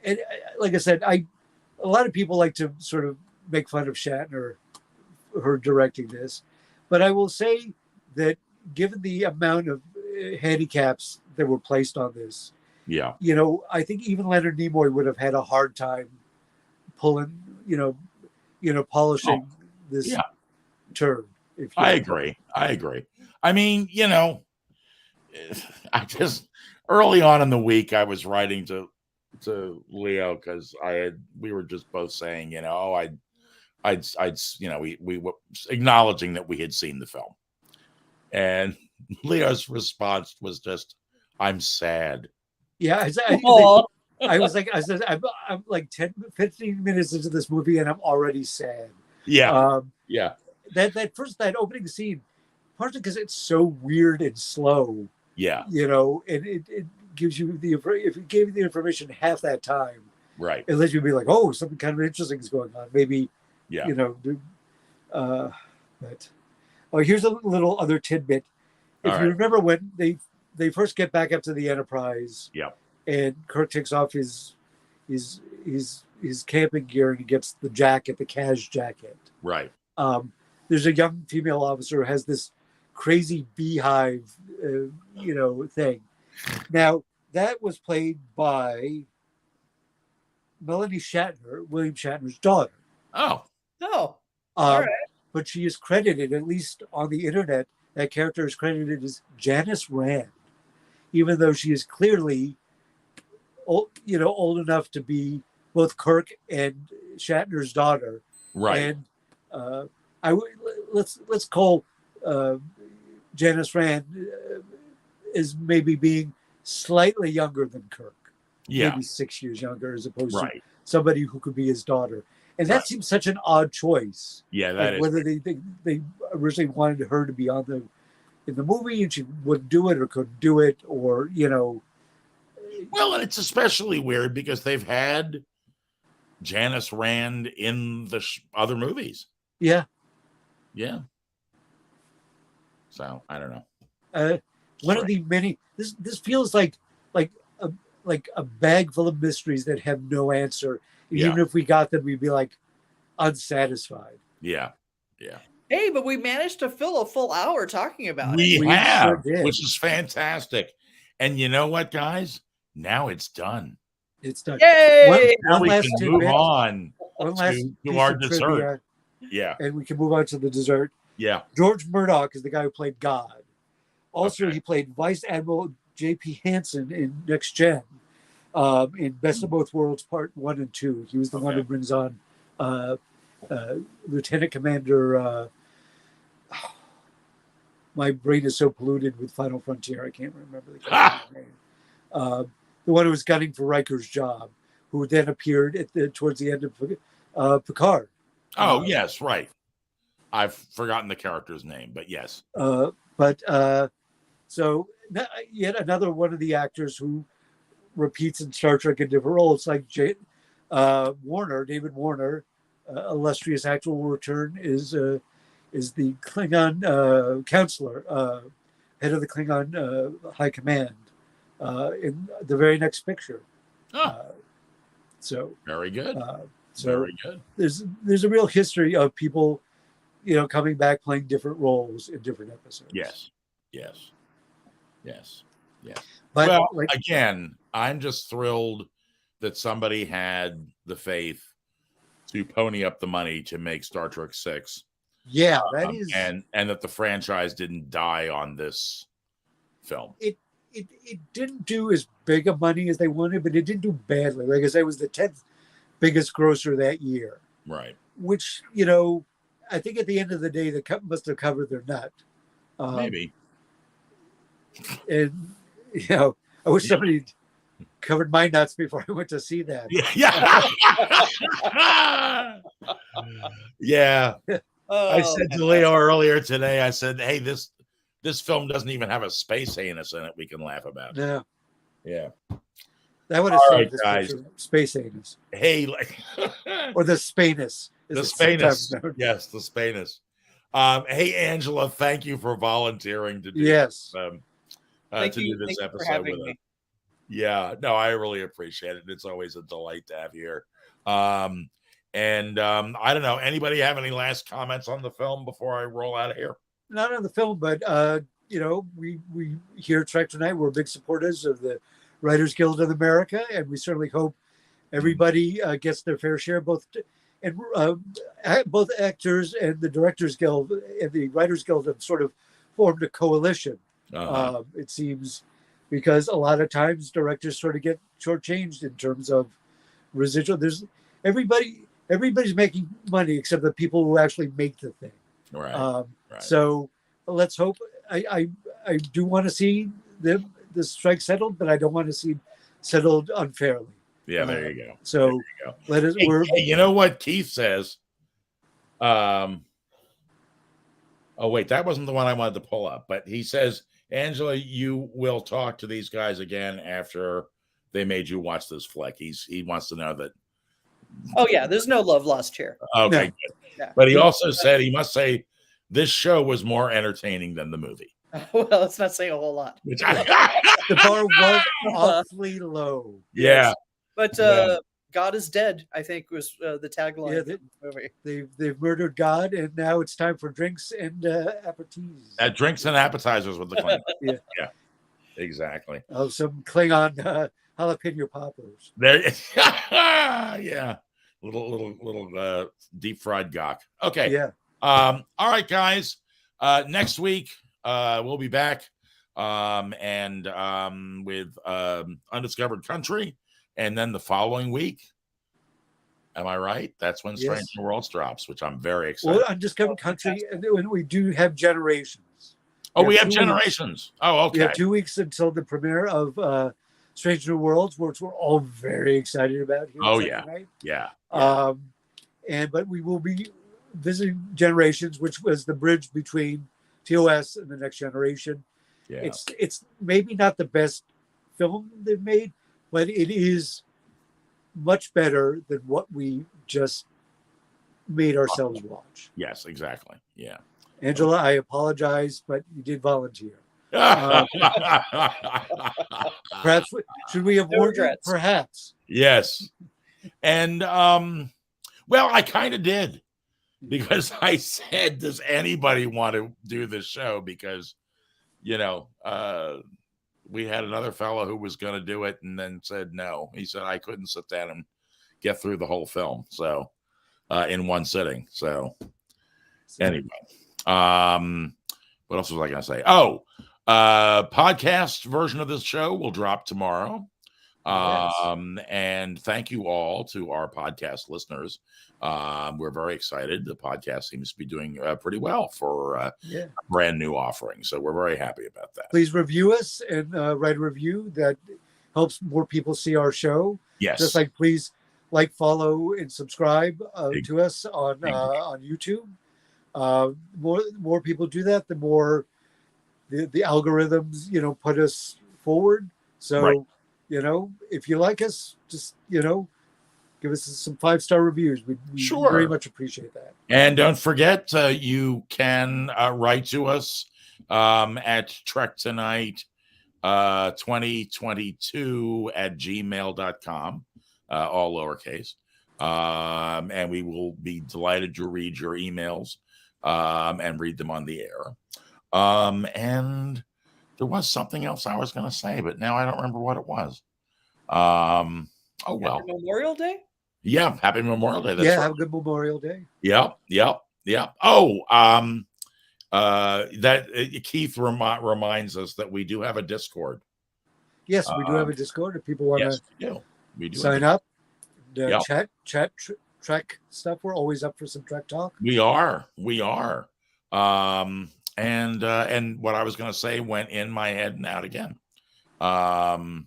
and like I said, a lot of people like to sort of make fun of Shatner, her directing this, but I will say that given the amount of handicaps that were placed on this, yeah, I think even Leonard Nimoy would have had a hard time pulling, polishing this turn. I agree. I mean, I just early on in the week I was writing to Leo because we were just both saying, I'd we were acknowledging that we had seen the film, and Leo's response was just, "I'm sad." Yeah, I said, I'm like 10, 15 minutes into this movie and I'm already sad. Yeah. Yeah. That opening scene, partly because it's so weird and slow. Yeah. And it gives you if it gave you the information half that time, right, it lets you be like, oh, something kind of interesting is going on. Maybe, but here's a little other tidbit. If you remember when they first get back up to the Enterprise, and Kirk takes off his camping gear and he gets the jacket, the Kaz jacket. Right. There's a young female officer who has this crazy beehive, thing. Now that was played by Melanie Shatner, William Shatner's daughter. Oh. All right. But she is credited, at least on the internet, that character is credited as Janice Rand, even though she is clearly old enough to be both Kirk and Shatner's daughter. Right. And let's call Janice Rand as maybe being slightly younger than Kirk. Yeah. Maybe 6 years younger, as opposed to right, somebody who could be his daughter. And that seems such an odd choice. Yeah, that is. Whether they originally wanted her to be in the movie and she wouldn't do it or couldn't do it, or Well, and it's especially weird because they've had Janice Rand in the other movies. Yeah. Yeah. So I don't know. One of the many. This feels like a bag full of mysteries that have no answer. Even if we got them, we'd be like unsatisfied. Yeah. Yeah. Hey, but we managed to fill a full hour talking about it. We have, sure which is fantastic. And you know what, guys? Now it's done. It's done. Yay! One last we can move on to our dessert. Trivia, yeah. And we can move on to the dessert. Yeah. George Murdoch is the guy who played God. Also, he played Vice Admiral J.P. Hansen in Next Gen, in Best of Both Worlds Part 1 and 2. He was the one who brings on Lieutenant Commander... my brain is so polluted with Final Frontier, I can't remember the character's name. The one who was gunning for Riker's job, who then appeared towards the end of Picard. Oh, yes, right. I've forgotten the character's name, but yes. So yet another one of the actors who repeats in Star Trek in different roles, like David Warner, illustrious actor, will return is the Klingon counselor, head of the Klingon High Command, in the very next picture. So very good. Very good. There's a real history of people, coming back playing different roles in different episodes. Yes. But again, I'm just thrilled that somebody had the faith to pony up the money to make Star Trek 6. Yeah, that is, and that the franchise didn't die on this film. It didn't do as big of money as they wanted, but it didn't do badly. Like I said, it was the 10th biggest grosser that year. Right. Which, I think at the end of the day, the cup must have covered their nut. Maybe. And, I wish somebody covered my nuts before I went to see that. Yeah. Yeah. I said to Leo earlier today, I said, hey, this film doesn't even have a space anus in it we can laugh about. No. Yeah. That would have All saved right, guys. Space anus. Hey, or the Spanus. The Spanus. Yes, the Spanus. Hey, Angela, thank you for volunteering to do this episode with us. Yeah, no, I really appreciate it. It's always a delight to have you here. I don't know. Anybody have any last comments on the film before I roll out of here? Not on the film, but we here at Trek Tonight, we're big supporters of the Writers Guild of America, and we certainly hope everybody gets their fair share. Both actors and the Directors Guild and the Writers Guild have sort of formed a coalition. It seems, because a lot of times directors sort of get shortchanged in terms of residual. There's everybody's making money except the people who actually make the thing. Right. So let's hope. I do want to see the strike settled, but I don't want to see settled unfairly. Yeah, there you go. So you go. let us. Hey, you know what Keith says? Oh wait, that wasn't the one I wanted to pull up. But he says, Angela, you will talk to these guys again after they made you watch this flick. He wants to know that. Oh yeah, there's no love lost here. Okay, good. Yeah. But he also said he must say this show was more entertaining than the movie. Well, that's not saying a whole lot. The bar was awfully low. Yeah. But God is dead, I think, was the tagline of the movie. They've murdered God, and now it's time for drinks and aperitifs. Drinks and appetizers with the Klingon. Yeah, exactly. Oh, some Klingon jalapeno poppers. There, yeah, little deep fried gawk. Okay. Yeah. All right, guys. Next week we'll be back with Undiscovered Country. And then the following week, am I right? That's when Strange New Worlds drops, which I'm very excited. Well, Undiscovered Country, and we do have Generations. We have Generations. Oh, okay. We have 2 weeks until the premiere of Strange New Worlds, which we're all very excited about. Here but we will be visiting Generations, which was the bridge between TOS and the Next Generation. Yeah. It's maybe not the best film they've made, but it is much better than what we just made ourselves watch. Yes, exactly. Yeah. Angela, I apologize, but you did volunteer. Perhaps should we have warned you? Perhaps. Yes. And well, I kind of did, because I said, does anybody want to do this show? Because we had another fellow who was going to do it and then said no. He said I couldn't sit down and get through the whole film, so in one sitting. So anyway, what else was I going to say? Podcast version of this show will drop tomorrow. And thank you all to our podcast listeners. We're very excited. The podcast seems to be doing pretty well for a brand new offering. So we're very happy about that. Please review us and write a review that helps more people see our show. Yes. Just like please follow and subscribe to us on YouTube. More people do that, the more the algorithms, put us forward. So, if you like us, just, give us some 5-star reviews. We very much appreciate that. And don't forget, you can write to us at Trek Tonight 2022 at gmail.com, all lowercase. And we will be delighted to read your emails and read them on the air. And there was something else I was going to say, but now I don't remember what it was. Oh, well. Memorial Day? Yeah, happy Memorial Day. That's Yeah, right. have a good Memorial Day. Yep. Oh, Keith reminds us that we do have a Discord. Yes, we do have a Discord. If people want Yes, to we do sign up, Yep. chat Trek stuff. We're always up for some Trek talk. We are. And what I was going to say went in my head and out again. Oh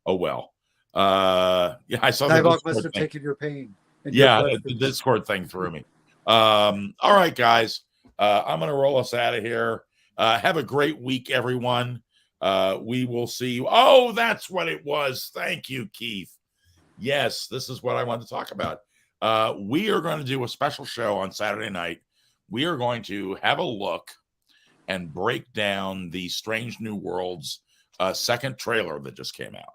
well. Yeah, I saw Nivok must have taken your pain. Yeah, the Discord thing threw me. All right, guys. I'm going to roll us out of here. Have a great week, everyone. We will see you. Oh, that's what it was. Thank you, Keith. Yes, this is what I wanted to talk about. We are going to do a special show on Saturday night. We are going to have a look and break down the Strange New Worlds second trailer that just came out.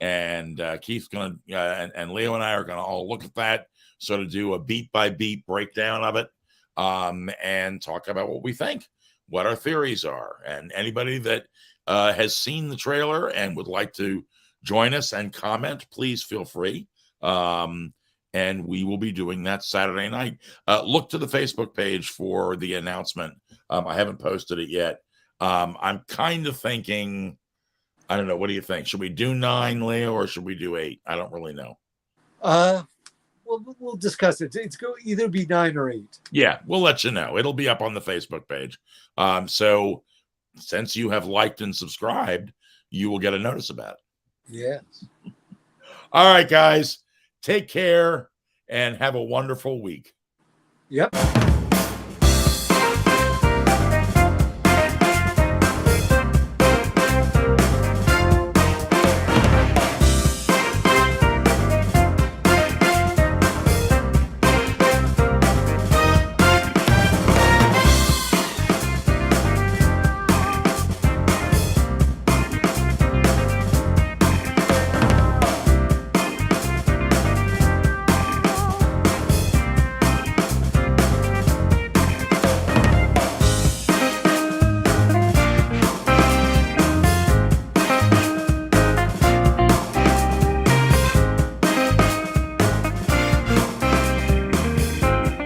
And Keith's going to, and Leo and I are going to all look at that, sort of do a beat by beat breakdown of it, and talk about what we think, what our theories are. And anybody that has seen the trailer and would like to join us and comment, please feel free. And we will be doing that Saturday night. Look to the Facebook page for the announcement. I haven't posted it yet. I'm kind of thinking, I don't know. What do you think? Should we do 9, Leo, or should we do 8? I don't really know. We'll discuss it. It's go either be 9 or 8. Yeah, we'll let you know. It'll be up on the Facebook page. So since you have liked and subscribed, you will get a notice about it. Yes. All right, guys. Take care and have a wonderful week. Yep.